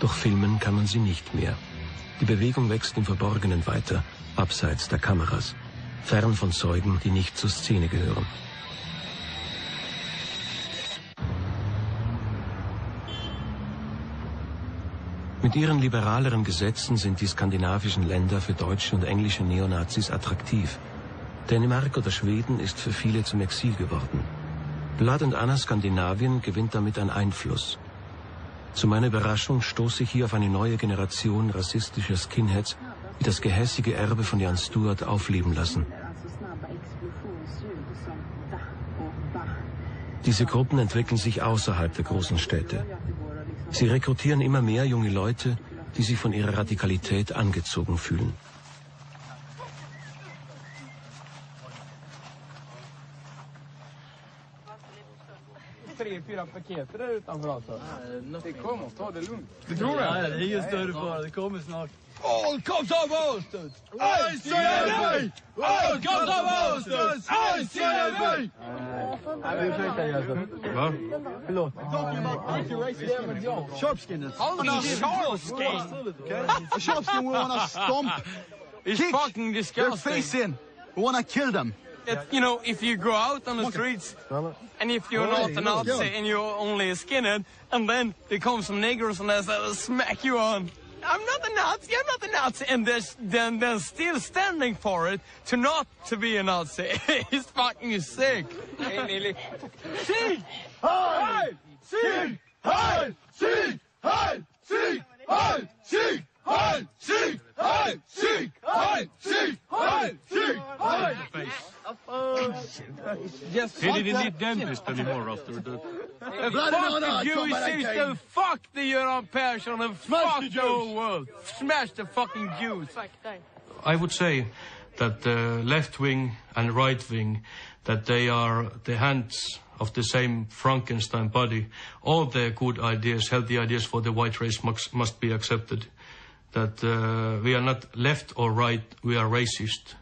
doch filmen kann man sie nicht mehr. Die Bewegung wächst im Verborgenen weiter, abseits der Kameras, fern von Zeugen, die nicht zur Szene gehören. Mit ihren liberaleren Gesetzen sind die skandinavischen Länder für deutsche und englische Neonazis attraktiv. Dänemark oder Schweden ist für viele zum Exil geworden. Blood and Anna Skandinavien gewinnt damit an Einfluss. Zu meiner Überraschung stoße ich hier auf eine neue Generation rassistischer Skinheads, die das gehässige Erbe von Jan Stewart aufleben lassen. Diese Gruppen entwickeln sich außerhalb der großen Städte. Sie rekrutieren immer mehr junge Leute, die sich von ihrer Radikalität angezogen fühlen. All comes of Austin! ICNV! All comes of Austin! ICNV! Förlåt. Sharpskin. A sharpskin we want to stomp, It's kick fucking disgusting. their face in. We want to kill them. You know, if you go out on the streets, and if you're not a Nazi and you're only a skinhead, and then there come some niggers and they smack you on. I'm not a Nazi, I'm not a Nazi. And they're still standing for it to not to be a Nazi. It's fucking sick. Sieg! Heil! Sieg! Heil! Sieg! Heil! Sieg! Heil! Sieg! Heil! Sieg! Heil! Sieg! Heil! Sieg! Heil! Sieg! Heil! Yes, he didn't need dentist anymore after that. Fuck the Jewish system, fuck the European and fuck the whole world. Smash the fucking Jews. I would say that the left wing and right wing, that they are the hands of the same Frankenstein body. All their good ideas, healthy ideas for the white race must be accepted. That we are not left or right, we are racist.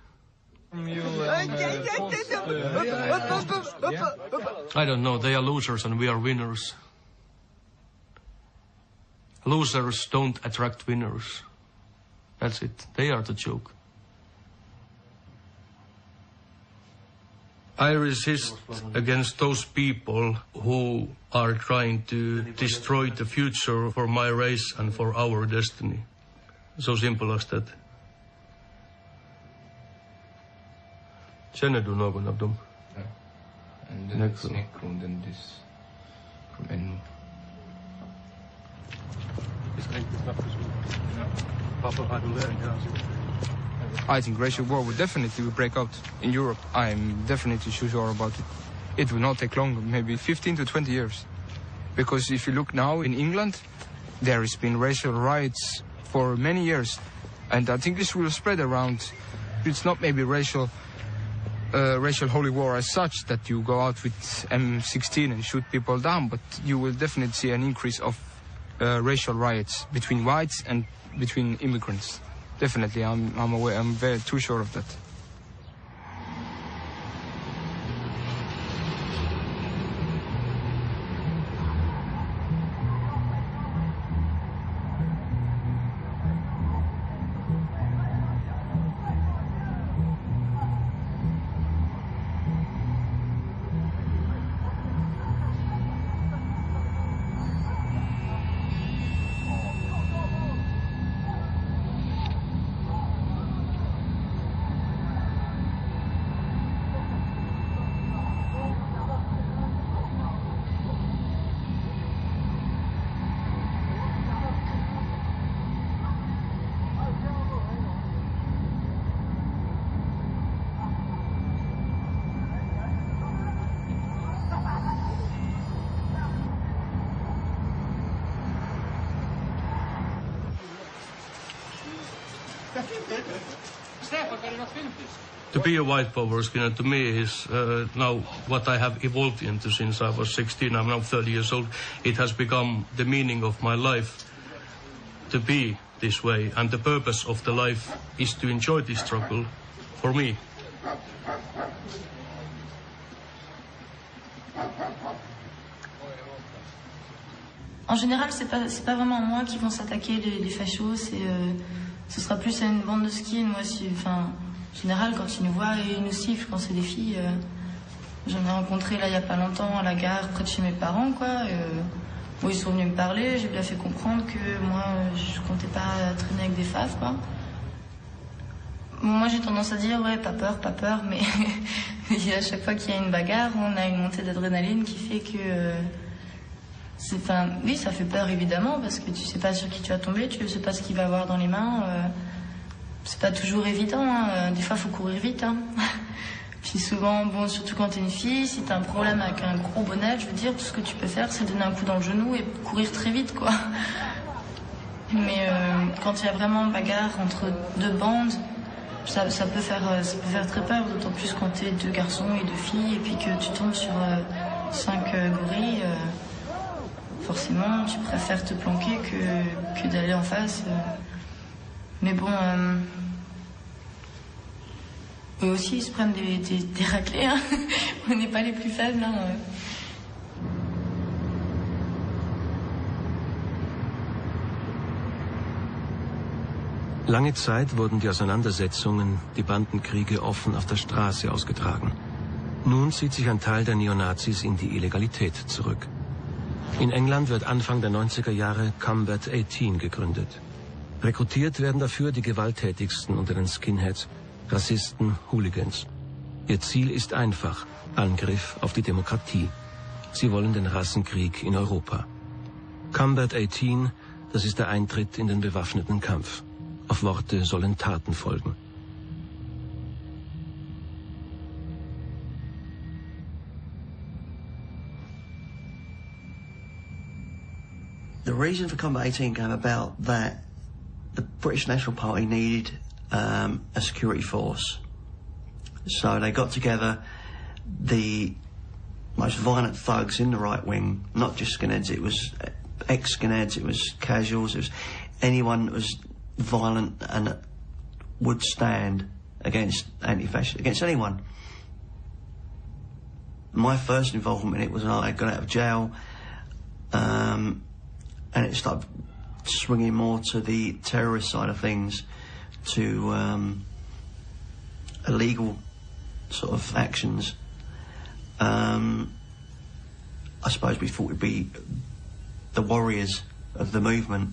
I don't know, they are losers and we are winners. Losers don't attract winners. That's it, they are the joke. I resist against those people who are trying to destroy the future for my race and for our destiny. So simple as that. Känner du någon av dem? Ja. And this Nico and then this from NO. I think racial war will definitely break out in Europe. I'm definitely sure about it. It will not take long, maybe 15 to 20 years. Because if you look now in England, there has been racial riots for many years. And I think this will spread around. It's not maybe racial holy war as such, that you go out with M16 and shoot people down, but you will definitely see an increase of racial riots between whites and between immigrants. Definitely, I'm aware. I'm very too sure of that. To be a white power skinhead to me is now what I have evolved into since I was 16. I'm now 30 years old. It has become the meaning of my life to be this way, and the purpose of the life is to enjoy this struggle for me. En général, c'est pas vraiment à moi qui vont s'attaquer les fachos, ce sera plus à une bande de skins. Moi, en général, quand ils nous voient, ils nous sifflent quand c'est des filles. J'en ai rencontré là il y a pas longtemps à la gare près de chez mes parents, quoi. Où ils sont venus me parler, j'ai bien fait comprendre que moi, je comptais pas traîner avec des faves, quoi. Moi, j'ai tendance à dire, ouais, pas peur, mais à chaque fois qu'il y a une bagarre, on a une montée d'adrénaline qui fait que... oui, ça fait peur évidemment, parce que tu sais pas sur qui tu vas tomber, tu sais pas ce qu'il va avoir dans les mains. C'est pas toujours évident, hein. Des fois, il faut courir vite. Hein. Puis souvent, bon, surtout quand t'es une fille, si t'as un problème avec un gros bonnet, je veux dire, tout ce que tu peux faire, c'est donner un coup dans le genou et courir très vite, quoi. Mais quand il y a vraiment bagarre entre deux bandes, ça peut faire très peur, d'autant plus quand t'es deux garçons et deux filles, et puis que tu tombes sur 5 gorilles. Forcément, tu préfères te planquer que d'aller en face. Mais bon, eux aussi, ils se prennent des raclés. Hein. On n'est pas les plus faibles. Hein. Lange Zeit wurden die Auseinandersetzungen, die Bandenkriege offen auf der Straße ausgetragen. Nun zieht sich ein Teil der Neonazis in die Illegalität zurück. In England wird Anfang der 90er Jahre Combat 18 gegründet. Rekrutiert werden dafür die gewalttätigsten unter den Skinheads, Rassisten, Hooligans. Ihr Ziel ist einfach: Angriff auf die Demokratie. Sie wollen den Rassenkrieg in Europa. Combat 18, das ist der Eintritt in den bewaffneten Kampf. Auf Worte sollen Taten folgen. The reason for Combat 18 came about that the British National Party needed a security force. So they got together the most violent thugs in the right wing, not just skinheads, it was ex-skinheads, it was casuals, it was anyone that was violent and would stand against anti-fascists, against anyone. My first involvement in it was when I got out of jail, and it started swinging more to the terrorist side of things, to illegal sort of actions. I suppose we thought we'd be the warriors of the movement.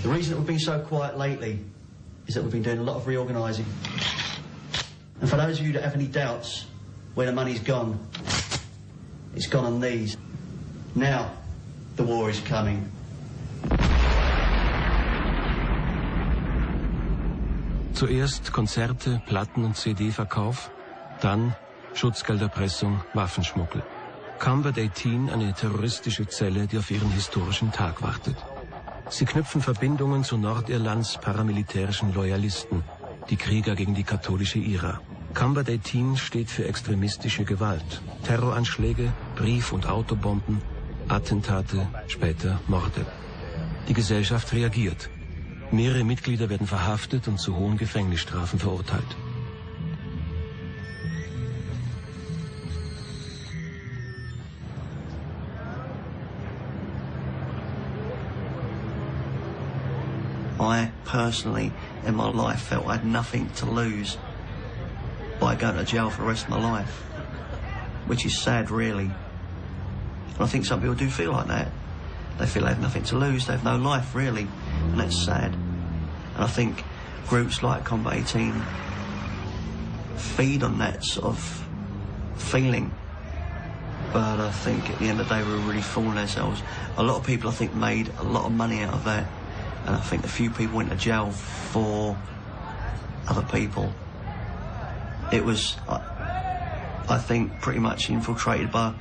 The reason that we've been so quiet lately is that we've been doing a lot of reorganising. And for those of you that have any doubts where the money's gone, it's gone on these. Now, the war is coming. Zuerst Konzerte, Platten- und CD-Verkauf, dann Schutzgelderpressung, Waffenschmuggel. Combat 18, eine terroristische Zelle, die auf ihren historischen Tag wartet. Sie knüpfen Verbindungen zu Nordirlands paramilitärischen Loyalisten, die Krieger gegen die katholische IRA. Combat 18 steht für extremistische Gewalt, Terroranschläge, Brief- und Autobomben, Attentate, später Morde. Die Gesellschaft reagiert. Mehrere Mitglieder werden verhaftet und zu hohen Gefängnisstrafen verurteilt. I personally, in my life, felt I had nothing to lose by going to jail for the rest of my life, which is sad, really. And I think some people do feel like that. They feel they have nothing to lose, they have no life, really, and that's sad. And I think groups like Combat 18 feed on that sort of feeling. But I think at the end of the day, we're really fooling ourselves. A lot of people, I think, made a lot of money out of that. And I think a few people went to jail for other people. It was, I think, pretty much infiltrated by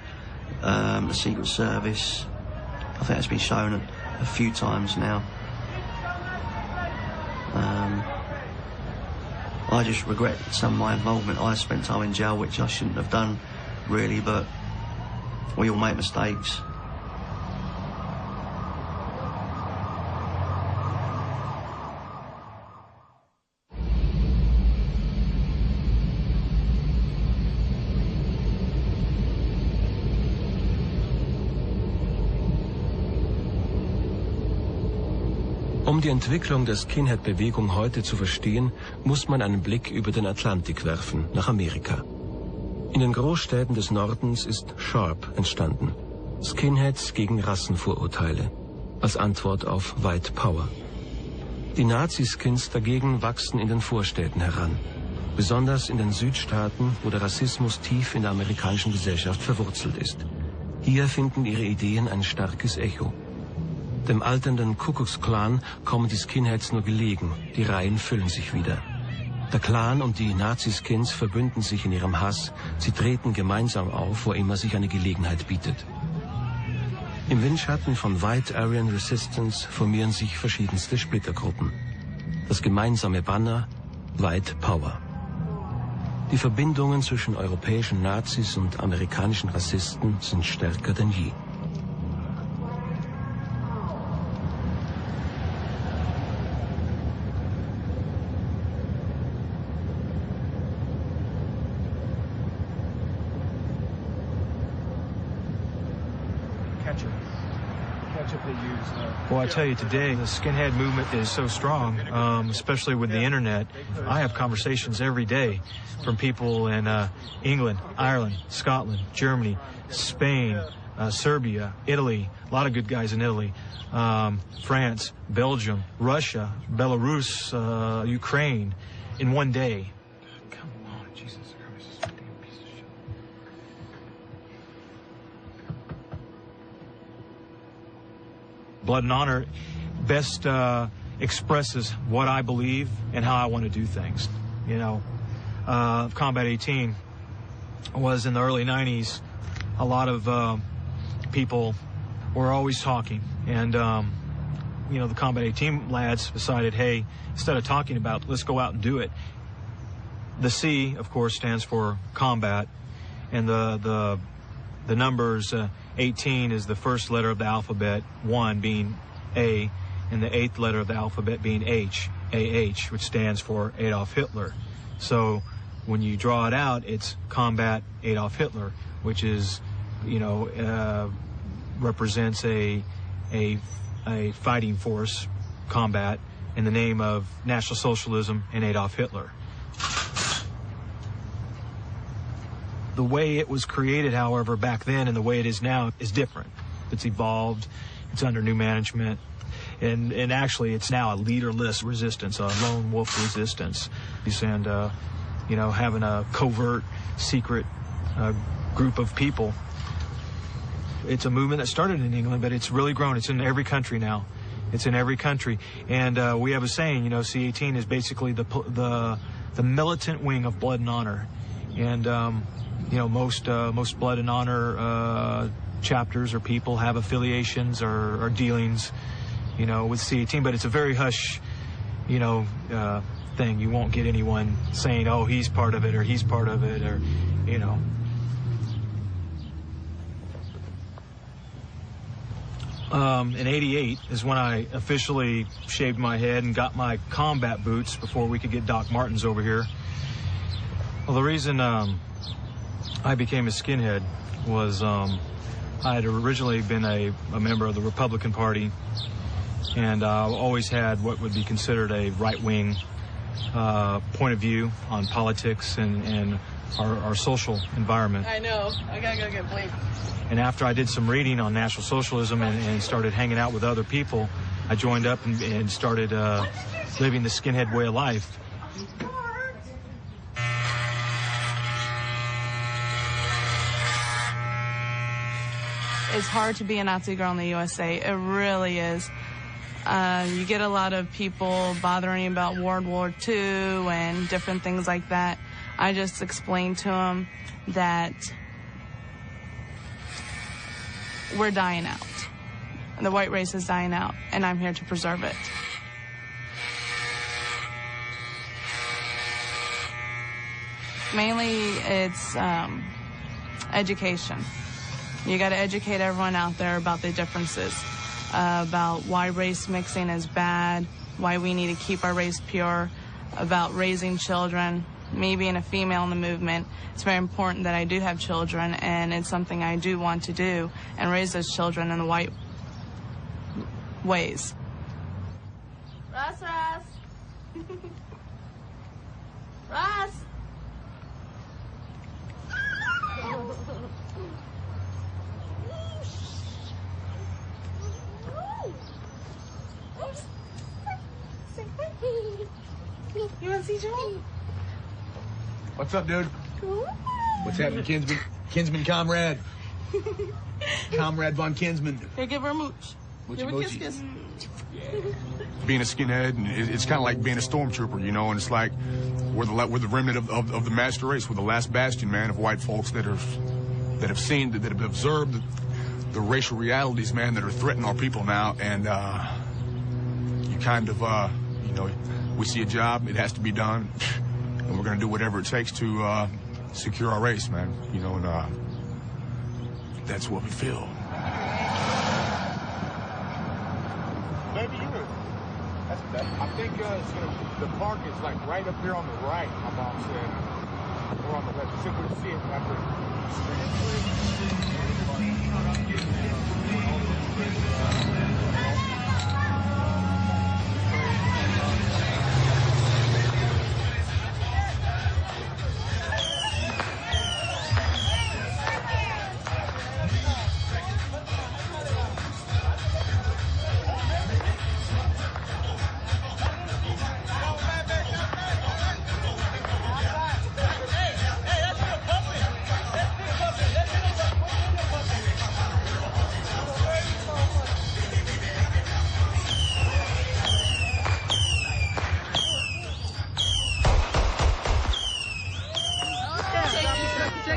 the Secret Service. I think that's been shown a few times now. I just regret some of my involvement. I spent time in jail, which I shouldn't have done, really, but we all make mistakes. Um die Entwicklung der Skinhead-Bewegung heute zu verstehen, muss man einen Blick über den Atlantik werfen, nach Amerika. In den Großstädten des Nordens ist Sharp entstanden. Skinheads gegen Rassenvorurteile, als Antwort auf White Power. Die Nazi-Skins dagegen wachsen in den Vorstädten heran, besonders in den Südstaaten, wo der Rassismus tief in der amerikanischen Gesellschaft verwurzelt ist. Hier finden ihre Ideen ein starkes Echo. Dem alternden Ku-Klux-Klan kommen die Skinheads nur gelegen, die Reihen füllen sich wieder. Der Klan und die Nazi-Skins verbünden sich in ihrem Hass, sie treten gemeinsam auf, wo immer sich eine Gelegenheit bietet. Im Windschatten von White Aryan Resistance formieren sich verschiedenste Splittergruppen. Das gemeinsame Banner: White Power. Die Verbindungen zwischen europäischen Nazis und amerikanischen Rassisten sind stärker denn je. Well, I tell you, today the skinhead movement is so strong, especially with the internet. I have conversations every day from people in England, Ireland, Scotland, Germany, Spain, Serbia, Italy, a lot of good guys in Italy, France, Belgium, Russia, Belarus, Ukraine, in one day. Blood and Honor best expresses what I believe and how I want to do things. You know, Combat 18 was in the early 90s. A lot of people were always talking, and you know, the Combat 18 lads decided, hey, instead of talking about it, let's go out and do it. The C, of course, stands for combat, and the numbers 18 is the first letter of the alphabet, 1 being A, and the 8th letter of the alphabet being H, AH, which stands for Adolf Hitler. So when you draw it out, it's combat Adolf Hitler, which is, you know, represents a fighting force, combat, in the name of National Socialism and Adolf Hitler. The way it was created, however, back then and the way it is now is different. It's evolved, it's under new management, and actually it's now a leaderless resistance, a lone wolf resistance. And, you know, having a covert, secret group of people. It's a movement that started in England, but it's really grown. It's in every country now. It's in every country. And we have a saying, you know, C18 is basically the militant wing of Blood and Honor. And, you know, most Blood and Honor chapters or people have affiliations or dealings, you know, with C18, but it's a very hush, you know, thing. You won't get anyone saying, oh, he's part of it or he's part of it, or, you know. In '88 is when I officially shaved my head and got my combat boots before we could get Doc Martens over here. Well, the reason I became a skinhead was I had originally been a member of the Republican Party, and I always had what would be considered a right-wing point of view on politics and our social environment. I know. I gotta go get bleep. And after I did some reading on National Socialism and started hanging out with other people, I joined up and started living the skinhead way of life. It's hard to be a Nazi girl in the USA. It really is. You get a lot of people bothering about World War II and different things like that. I just explained to them that we're dying out. The white race is dying out, and I'm here to preserve it. Mainly, it's education. You got to educate everyone out there about the differences, about why race mixing is bad, why we need to keep our race pure, about raising children. Me being a female in the movement, it's very important that I do have children, and it's something I do want to do and raise those children in the white ways. Ross. Ross. You want to see Joel? What's up, dude? What's happening, Kinsman? Kinsman, comrade. Comrade von Kinsman. Here, give her a mooch. Moochie, give her a kiss, moochie. kiss. Being a skinhead, and it's kind of like being a stormtrooper, you know, and it's like we're the remnant of the master race. We're the last bastion, man, of white folks that have seen, that have observed the racial realities, man, that are threatening our people now. And you kind of, you know, we see a job, it has to be done, and we're going to do whatever it takes to secure our race, man, you know, and that's what we feel. Maybe I think the park is like right up here on the right, my mom said. Or on the left. So we'll see it after.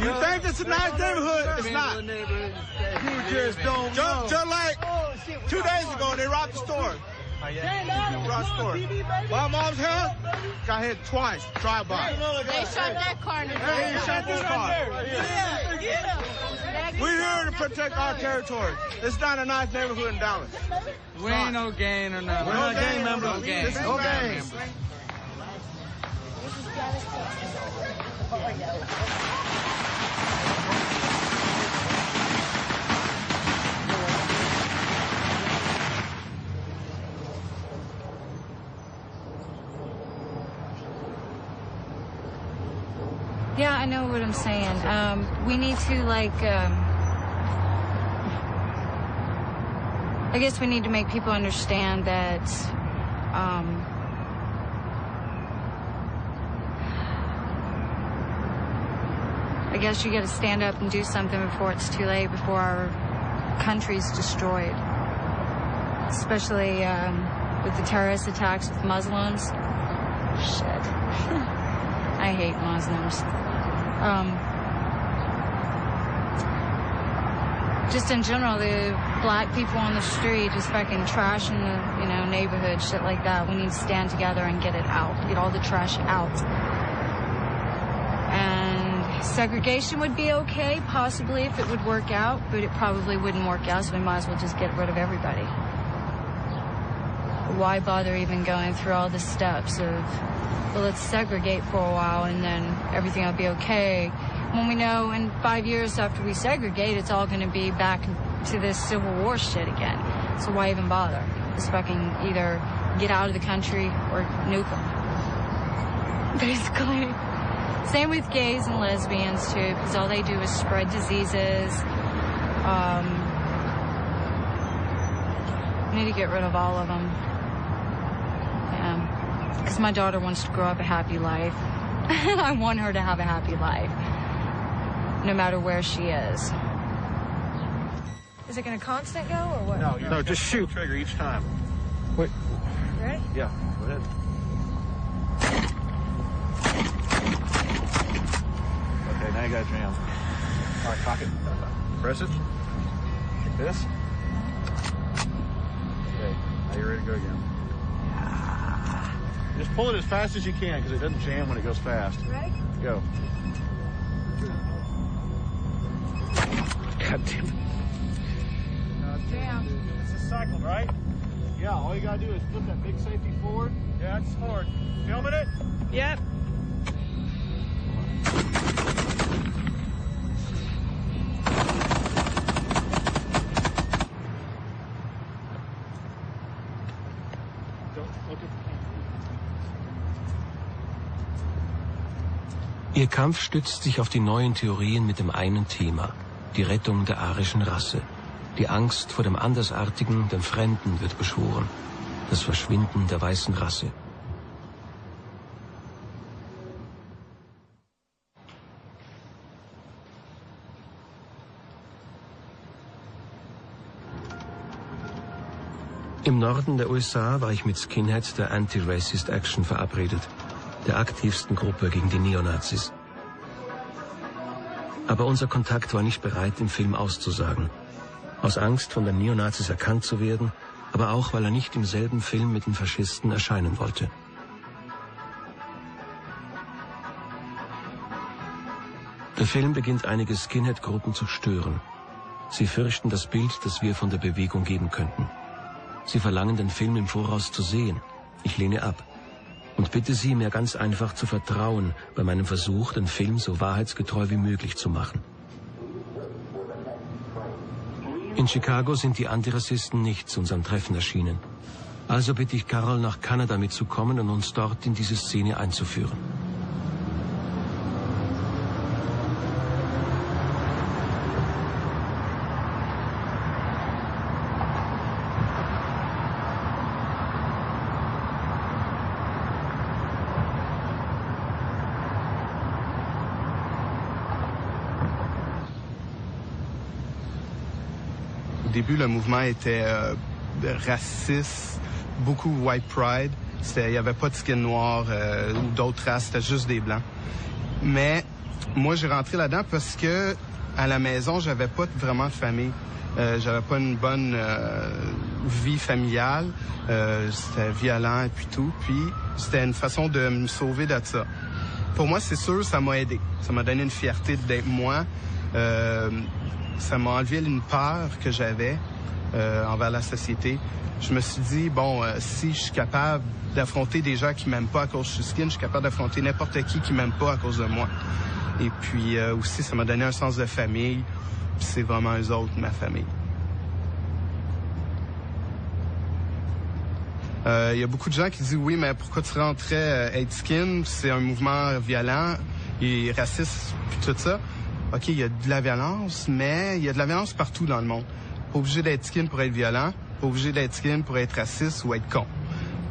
You think it's a nice neighborhood? It's not. You just don't know. Just like 2 days ago, they robbed the store. Robbed the store. My mom's house got hit twice. Drive-by. They shot that car. They shot this car. We're here to protect our territory. It's not a nice neighborhood in Dallas. We ain't no gang or nothing. We're not gang members. No gang. No gangs. Yeah, I know what I'm saying. We need to, like, I guess we need to make people understand that, I guess you got to stand up and do something before it's too late, before our country's destroyed. Especially with the terrorist attacks with Muslims. Shit. I hate Muslims. Just in general, the black people on the street just fucking trashing the, you know, neighborhood, shit like that. We need to stand together and get it out, get all the trash out. And segregation would be okay, possibly, if it would work out, but it probably wouldn't work out, so we might as well just get rid of everybody. Why bother even going through all the steps of, well, let's segregate for a while and then everything will be okay, when we know in 5 years after we segregate, it's all going to be back to this Civil War shit again. So why even bother? Just fucking either get out of the country or nuke them. Basically. Same with gays and lesbians, too, because all they do is spread diseases. We need to get rid of all of them. Yeah. Because my daughter wants to grow up a happy life. And I want her to have a happy life. No matter where she is. Is it going to constant go or what? No, just shoot. Trigger each time. Wait. Ready? Yeah, go ahead. Okay, now you got jam. All right, cock it. Press it. Like this. Okay, now you're ready to go again. Just pull it as fast as you can because it doesn't jam when it goes fast. Ready? Go. God damn it. It's a cycle, right? Yeah, all you gotta do is flip that big safety forward. Yeah, it's forward. Filming it? Yep. Ihr Kampf stützt sich auf die neuen Theorien mit dem einen Thema, die Rettung der arischen Rasse. Die Angst vor dem Andersartigen, dem Fremden wird beschworen. Das Verschwinden der weißen Rasse. Im Norden der USA war ich mit Skinhead der Anti-Racist Action verabredet, der aktivsten Gruppe gegen die Neonazis. Aber unser Kontakt war nicht bereit, im Film auszusagen. Aus Angst, von den Neonazis erkannt zu werden, aber auch, weil er nicht im selben Film mit den Faschisten erscheinen wollte. Der Film beginnt einige Skinhead-Gruppen zu stören. Sie fürchten das Bild, das wir von der Bewegung geben könnten. Sie verlangen, den Film im Voraus zu sehen. Ich lehne ab und bitte Sie, mir ganz einfach zu vertrauen bei meinem Versuch, den Film so wahrheitsgetreu wie möglich zu machen. In Chicago sind die Antirassisten nicht zu unserem Treffen erschienen. Also bitte ich Carol, nach Kanada mitzukommen und uns dort in diese Szene einzuführen. Au début, le mouvement était raciste, beaucoup white pride. Il n'y avait pas de skin noir ou d'autres races, c'était juste des blancs. Mais moi, j'ai rentré là-dedans parce que à la maison, j'avais pas vraiment de famille. J'avais pas une bonne vie familiale. C'était violent et puis tout. Puis c'était une façon de me sauver de ça. Pour moi, c'est sûr, ça m'a aidé. Ça m'a donné une fierté d'être moi. Ça m'a enlevé une peur que j'avais envers la société. Je me suis dit, bon, si je suis capable d'affronter des gens qui m'aiment pas à cause que je suis skin, je suis capable d'affronter n'importe qui m'aime pas à cause de moi. Et puis aussi, ça m'a donné un sens de famille. Puis c'est vraiment eux autres, ma famille. Il y a beaucoup de gens qui disent, oui, mais pourquoi tu rentrais être skin? C'est un mouvement violent et raciste, puis tout ça. OK, il y a de la violence, mais il y a de la violence partout dans le monde. Pas obligé d'être skin pour être violent, pas obligé d'être skin pour être raciste ou être con.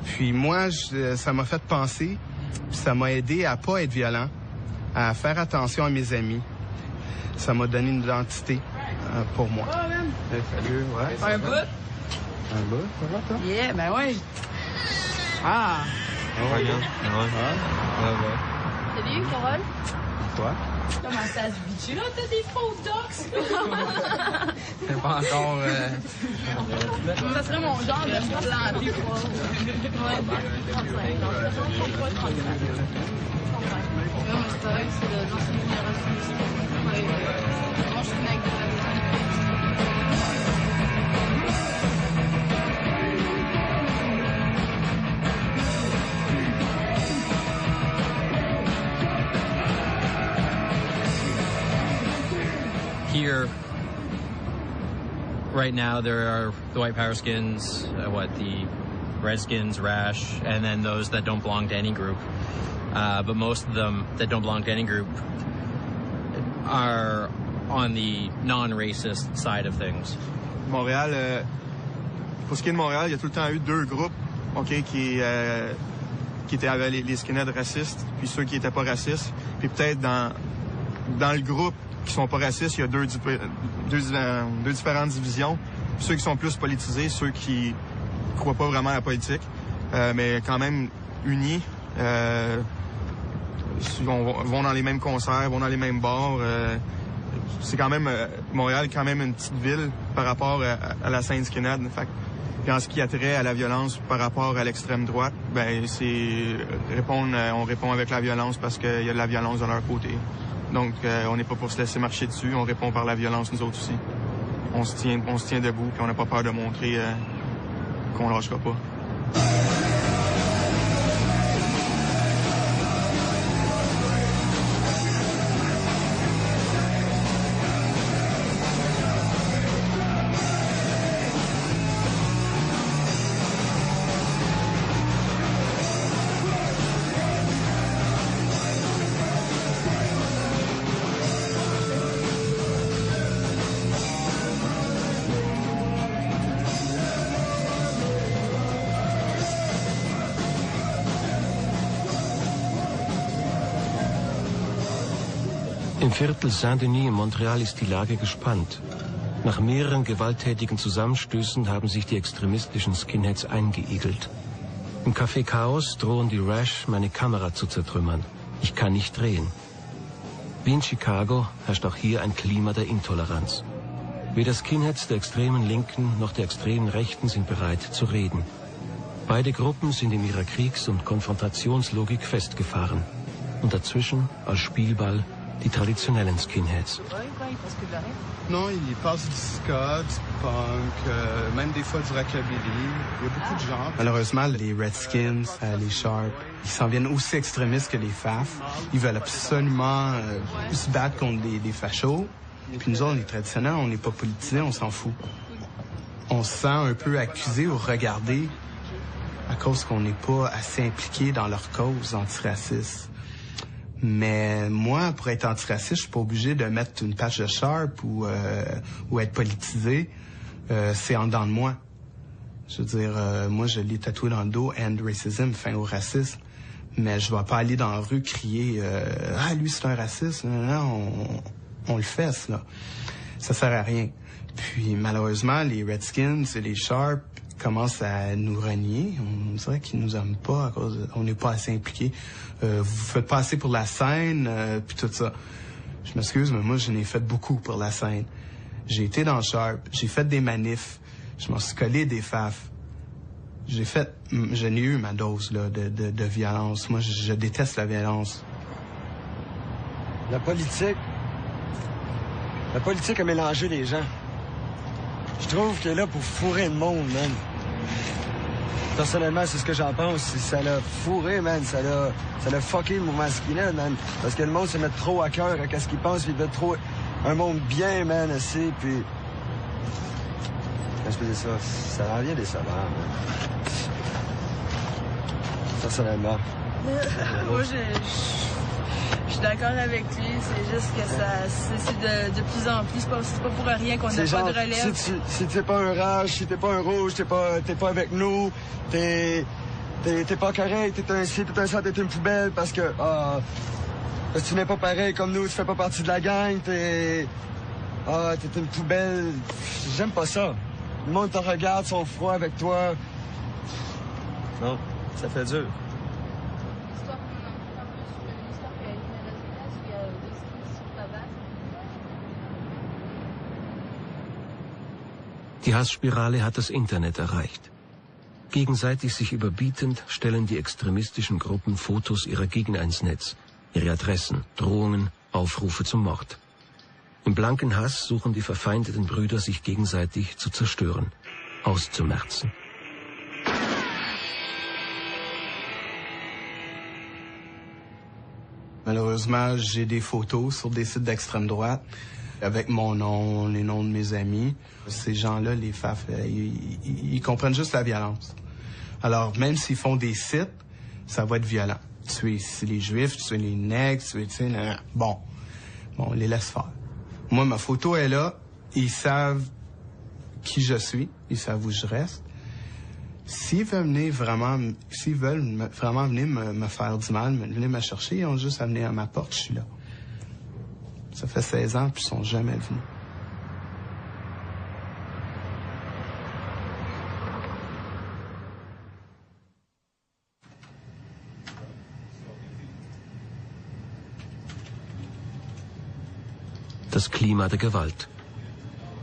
Puis moi, ça m'a fait penser, puis ça m'a aidé à pas être violent, à faire attention à mes amis. Ça m'a donné une identité pour moi. Hey, salut, ouais. Un bout? Un bout, ça va, toi? Yeah, ben ouais. Ah! Ouais. Salut, Carole. Toi? Comment ça se vit-tu là? T'as des faux docs? C'est pas encore... Ça serait mon genre de planter pour... Ouais. 35. Non, mais c'est pareil, c'est l'ancienne génération. Moi, je suis avec des Here, right now, there are the white power skins, the redskins, rash, and then those that don't belong to any group. But most of them that don't belong to any group are on the non-racist side of things. Montréal, pour ce qui est de Montréal, il y a tout le temps eu deux groupes, OK, qui étaient avec les skinheads racistes, puis ceux qui étaient pas racistes. Puis peut-être dans le groupe qui sont pas racistes, il y a deux différentes divisions. Puis ceux qui sont plus politisés, ceux qui croient pas vraiment à la politique, mais quand même unis, vont dans les mêmes concerts, vont dans les mêmes bars. C'est quand même Montréal est quand même une petite ville par rapport à la scène skinhead. Fait Puis en ce qui a trait à la violence par rapport à l'extrême droite, ben c'est on répond avec la violence parce qu'il y a de la violence de leur côté. Donc on n'est pas pour se laisser marcher dessus, on répond par la violence nous autres aussi. On se tient debout, puis on n'a pas peur de montrer qu'on lâchera pas. Im Viertel Saint-Denis in Montreal ist die Lage gespannt. Nach mehreren gewalttätigen Zusammenstößen haben sich die extremistischen Skinheads eingeigelt. Im Café Chaos drohen die Rash, meine Kamera zu zertrümmern. Ich kann nicht drehen. Wie in Chicago herrscht auch hier ein Klima der Intoleranz. Weder Skinheads der extremen Linken noch der extremen Rechten sind bereit zu reden. Beide Gruppen sind in ihrer Kriegs- und Konfrontationslogik festgefahren. Und dazwischen, als Spielball, die traditionellen Skinheads. Non, il passe du ska, du punk, même des fois du rockabilly. Il y a beaucoup de genres. Malheureusement, les Redskins, les Sharp, ils s'en viennent aussi extrémistes que les FAF. Ils veulent absolument se battre contre des fachos. Puis nous autres, les traditionnels, on n'est pas politisés, on s'en fout. On se sent un peu accusé ou regardé à cause qu'on n'est pas assez impliqué dans leur cause antiraciste. Mais moi, pour être antiraciste, je suis pas obligé de mettre une patch de Sharp ou être politisé. C'est en dedans de moi. Je veux dire, moi, je l'ai tatoué dans le dos, End Racism, fin au racisme. Mais je vais pas aller dans la rue crier ah, lui, c'est un raciste. Non, on le fait, là. Ça sert à rien. Puis, malheureusement, les Redskins et les Sharp commencent à nous renier. On dirait qu'ils nous aiment pas à cause on n'est pas assez impliqués. Vous faites pas assez pour la scène, puis tout ça. Je m'excuse, mais moi, je n'ai fait beaucoup pour la scène. J'ai été dans Sharp, j'ai fait des manifs, je m'en suis collé des FAF. Je n'ai eu ma dose là, de violence. Moi, je déteste la violence. La politique a mélangé les gens. Je trouve qu'elle est là pour fourrer le monde, man. Personnellement, c'est ce que j'en pense. Ça l'a fourré, man. Ça l'a fucké le mouvement skinhead, man. Parce que le monde se met trop à cœur à ce qu'il pense, puis il veut trop un monde bien, man, aussi, puis... Quand je dis ça rend bien décevant, man. Personnellement. Moi, je suis d'accord avec lui, c'est juste que c'est de plus en plus, c'est pas pour rien qu'on n'a pas de relève. Si t'es pas un rage, si t'es pas un rouge, t'es pas avec nous, t'es pas correct, t'es un sang, t'es une poubelle parce que tu n'es pas pareil comme nous, tu fais pas partie de la gang, t'es une poubelle. J'aime pas ça. Le monde te regarde, sont froids avec toi. Non, ça fait dur. Die Hassspirale hat das Internet erreicht. Gegenseitig sich überbietend stellen die extremistischen Gruppen Fotos ihrer Gegner ins Netz, ihre Adressen, Drohungen, Aufrufe zum Mord. Im blanken Hass suchen die verfeindeten Brüder, sich gegenseitig zu zerstören, auszumerzen. Malheureusement, j'ai des photos sur des sites d'extrême droite avec mon nom, les noms de mes amis. Ces gens-là, les FAF, ils comprennent juste la violence. Alors, même s'ils font des sites, ça va être violent. Tuer les Juifs, tuer les nègres, tuer... Bon, on les laisse faire. Moi, ma photo est là. Ils savent qui je suis. Ils savent où je reste. S'ils veulent vraiment venir me faire du mal, venir me chercher, ils ont juste à venir à ma porte, je suis là. Ça fait 16 ans, puis ils sont jamais venus. Das Klima der Gewalt.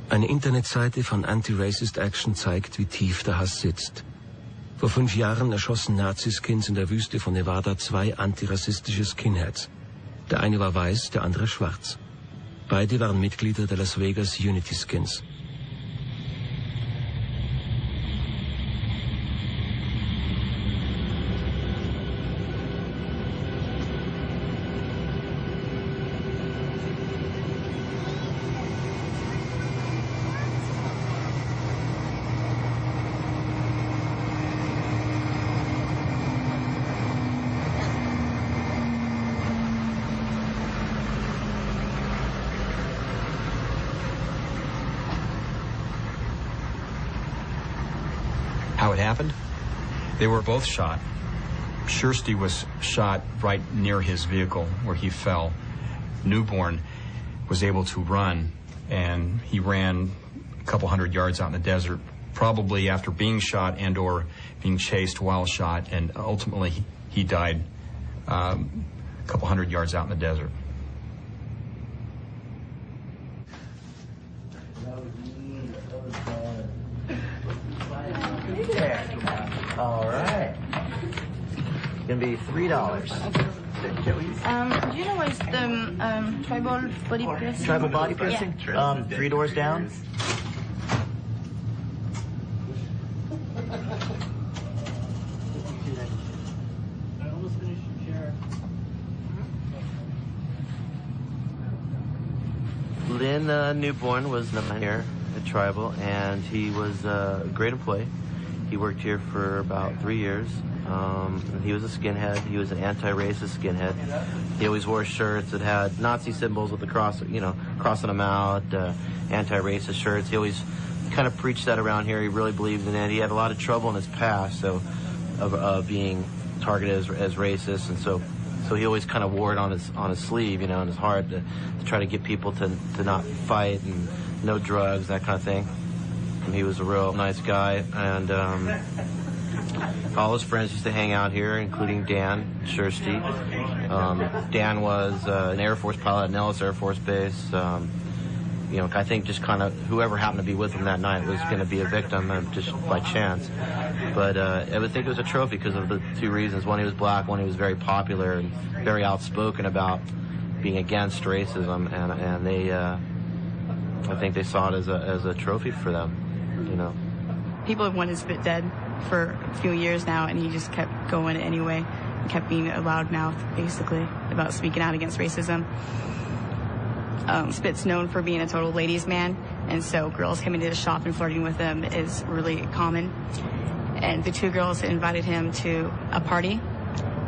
Eine Internetseite von Anti-Racist Action zeigt, wie tief der Hass sitzt. Vor 5 Jahren erschossen Naziskins in der Wüste von Nevada 2 antirassistische Skinheads. Der eine war weiß, der andere schwarz. Beide waren Mitglieder der Las Vegas Unity Skins. How it happened? They were both shot. Shursty was shot right near his vehicle where he fell. Newborn was able to run, and he ran a couple hundred yards out in the desert, probably after being shot and or being chased while shot, and ultimately he died a couple hundred yards out in the desert. All right. Gonna be $3. Do you know where's the tribal body piercing? Tribal body piercing? Yeah. 3 doors down. Lynn Newborn was the man here at Tribal, and he was a great employee. He worked here for about 3 years. He was a skinhead. He was an anti-racist skinhead. He always wore shirts that had Nazi symbols with the cross, you know, crossing them out, anti-racist shirts. He always kind of preached that around here. He really believed in it. He had a lot of trouble in his past, so of being targeted as racist, and so he always kind of wore it on his sleeve, you know, in his heart to try to get people to not fight and no drugs, that kind of thing. And he was a real nice guy, and all his friends used to hang out here, including Dan Shursty. Dan was an Air Force pilot at Nellis Air Force Base. You know, I think just kind of whoever happened to be with him that night was going to be a victim, just by chance. But I would think it was a trophy because of the 2 reasons. One, he was black. One, he was very popular and very outspoken about being against racism. And they, I think they saw it as a trophy for them, you know. People have wanted Spit dead for a few years now, and he just kept going anyway. Kept being a loudmouth, basically, about speaking out against racism. Spit's known for being a total ladies' man, and so girls coming to the shop and flirting with him is really common. And the 2 girls invited him to a party,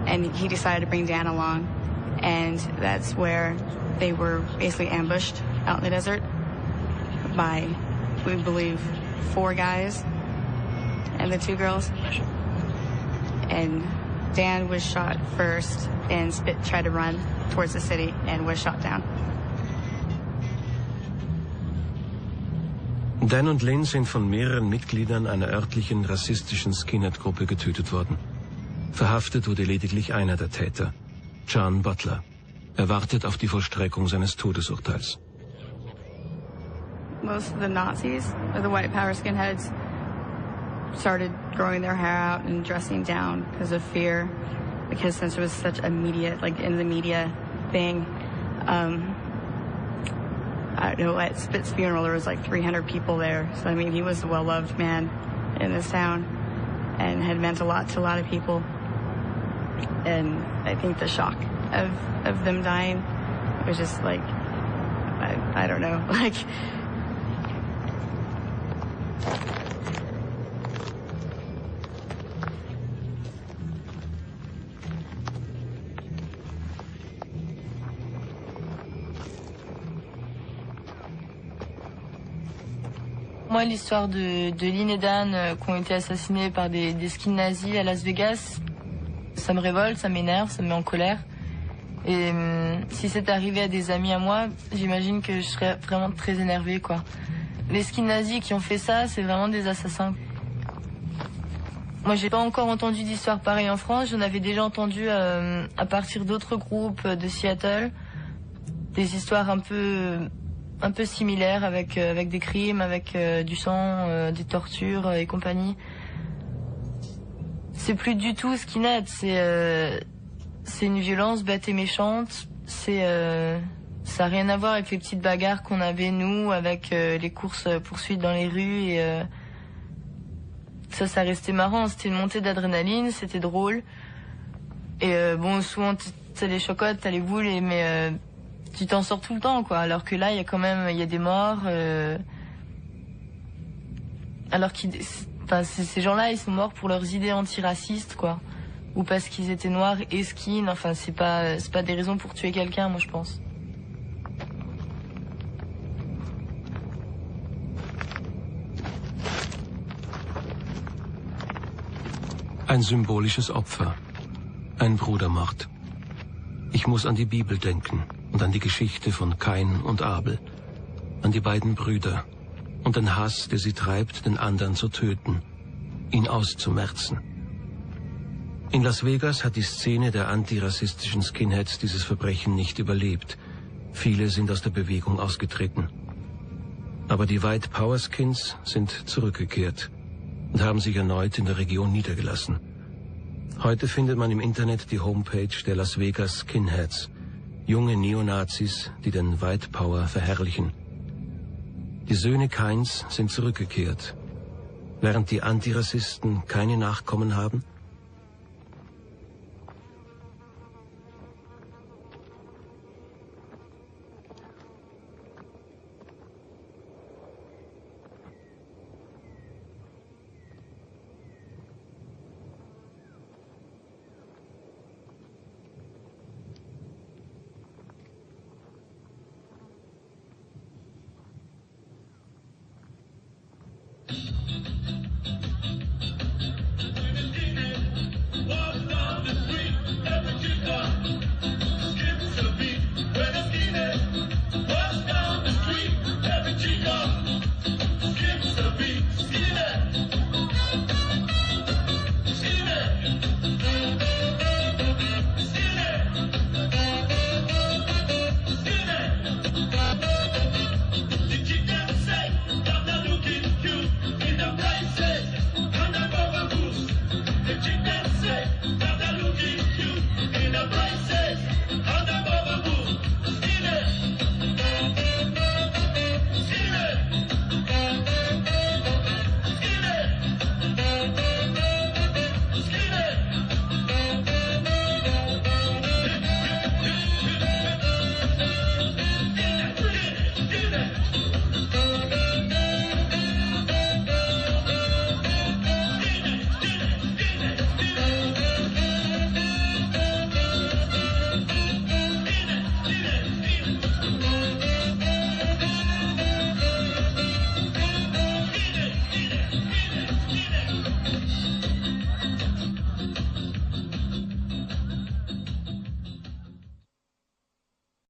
and he decided to bring Dan along, and that's where they were basically ambushed out in the desert by, we believe, 4 guys and the 2 girls. And Dan was shot first, and Spit tried to run towards the city and was shot down. Dan und Lynn sind von mehreren Mitgliedern einer örtlichen rassistischen Skinhead-Gruppe getötet worden. Verhaftet wurde lediglich einer der Täter, John Butler. Er wartet auf die Vollstreckung seines Todesurteils. Most of the Nazis, or the white power skinheads, started growing their hair out and dressing down because of fear, because since it was such a media, like in the media thing. I don't know, at Spit's funeral there was like 300 people there, so I mean he was a well-loved man in this town and had meant a lot to a lot of people. And I think the shock of them dying was just like, I don't know, like. Moi, l'histoire de Lynn et Dan qui ont été assassinés par des skins nazis à Las Vegas, ça me révolte, ça m'énerve, ça me met en colère. Et si c'était arrivé à des amis à moi, j'imagine que je serais vraiment très énervée, quoi. Les skins nazis qui ont fait ça, c'est vraiment des assassins. Moi, j'ai pas encore entendu d'histoire pareille en France. J'en avais déjà entendu à partir d'autres groupes de Seattle. Des histoires un peu un peu similaire avec des crimes, avec du sang, des tortures et compagnie. C'est plus du tout skinhead, c'est une violence bête et méchante. Ça n'a rien à voir avec les petites bagarres qu'on avait nous, avec les courses poursuites dans les rues et ça restait marrant. C'était une montée d'adrénaline, c'était drôle. Et bon, souvent t'as les chocottes, t'as les boules, mais tu t'en sors tout le temps, quoi. Alors que là, il y a des morts. Alors ces gens-là, ils sont morts pour leurs idées antiracistes, quoi. Ou parce qu'ils étaient noirs et skin. Enfin, c'est pas des raisons pour tuer quelqu'un, moi, je pense. Ein symbolisches Opfer. Ein Brudermord. Ich muss an die Bibel denken und an die Geschichte von Kain und Abel. An die beiden Brüder und den Hass, der sie treibt, den anderen zu töten, ihn auszumerzen. In Las Vegas hat die Szene der antirassistischen Skinheads dieses Verbrechen nicht überlebt. Viele sind aus der Bewegung ausgetreten. Aber die White Power Skins sind zurückgekehrt und haben sich erneut in der Region niedergelassen. Heute findet man im Internet die Homepage der Las Vegas Skinheads, junge Neonazis, die den White Power verherrlichen. Die Söhne Kains sind zurückgekehrt, während die Antirassisten keine Nachkommen haben.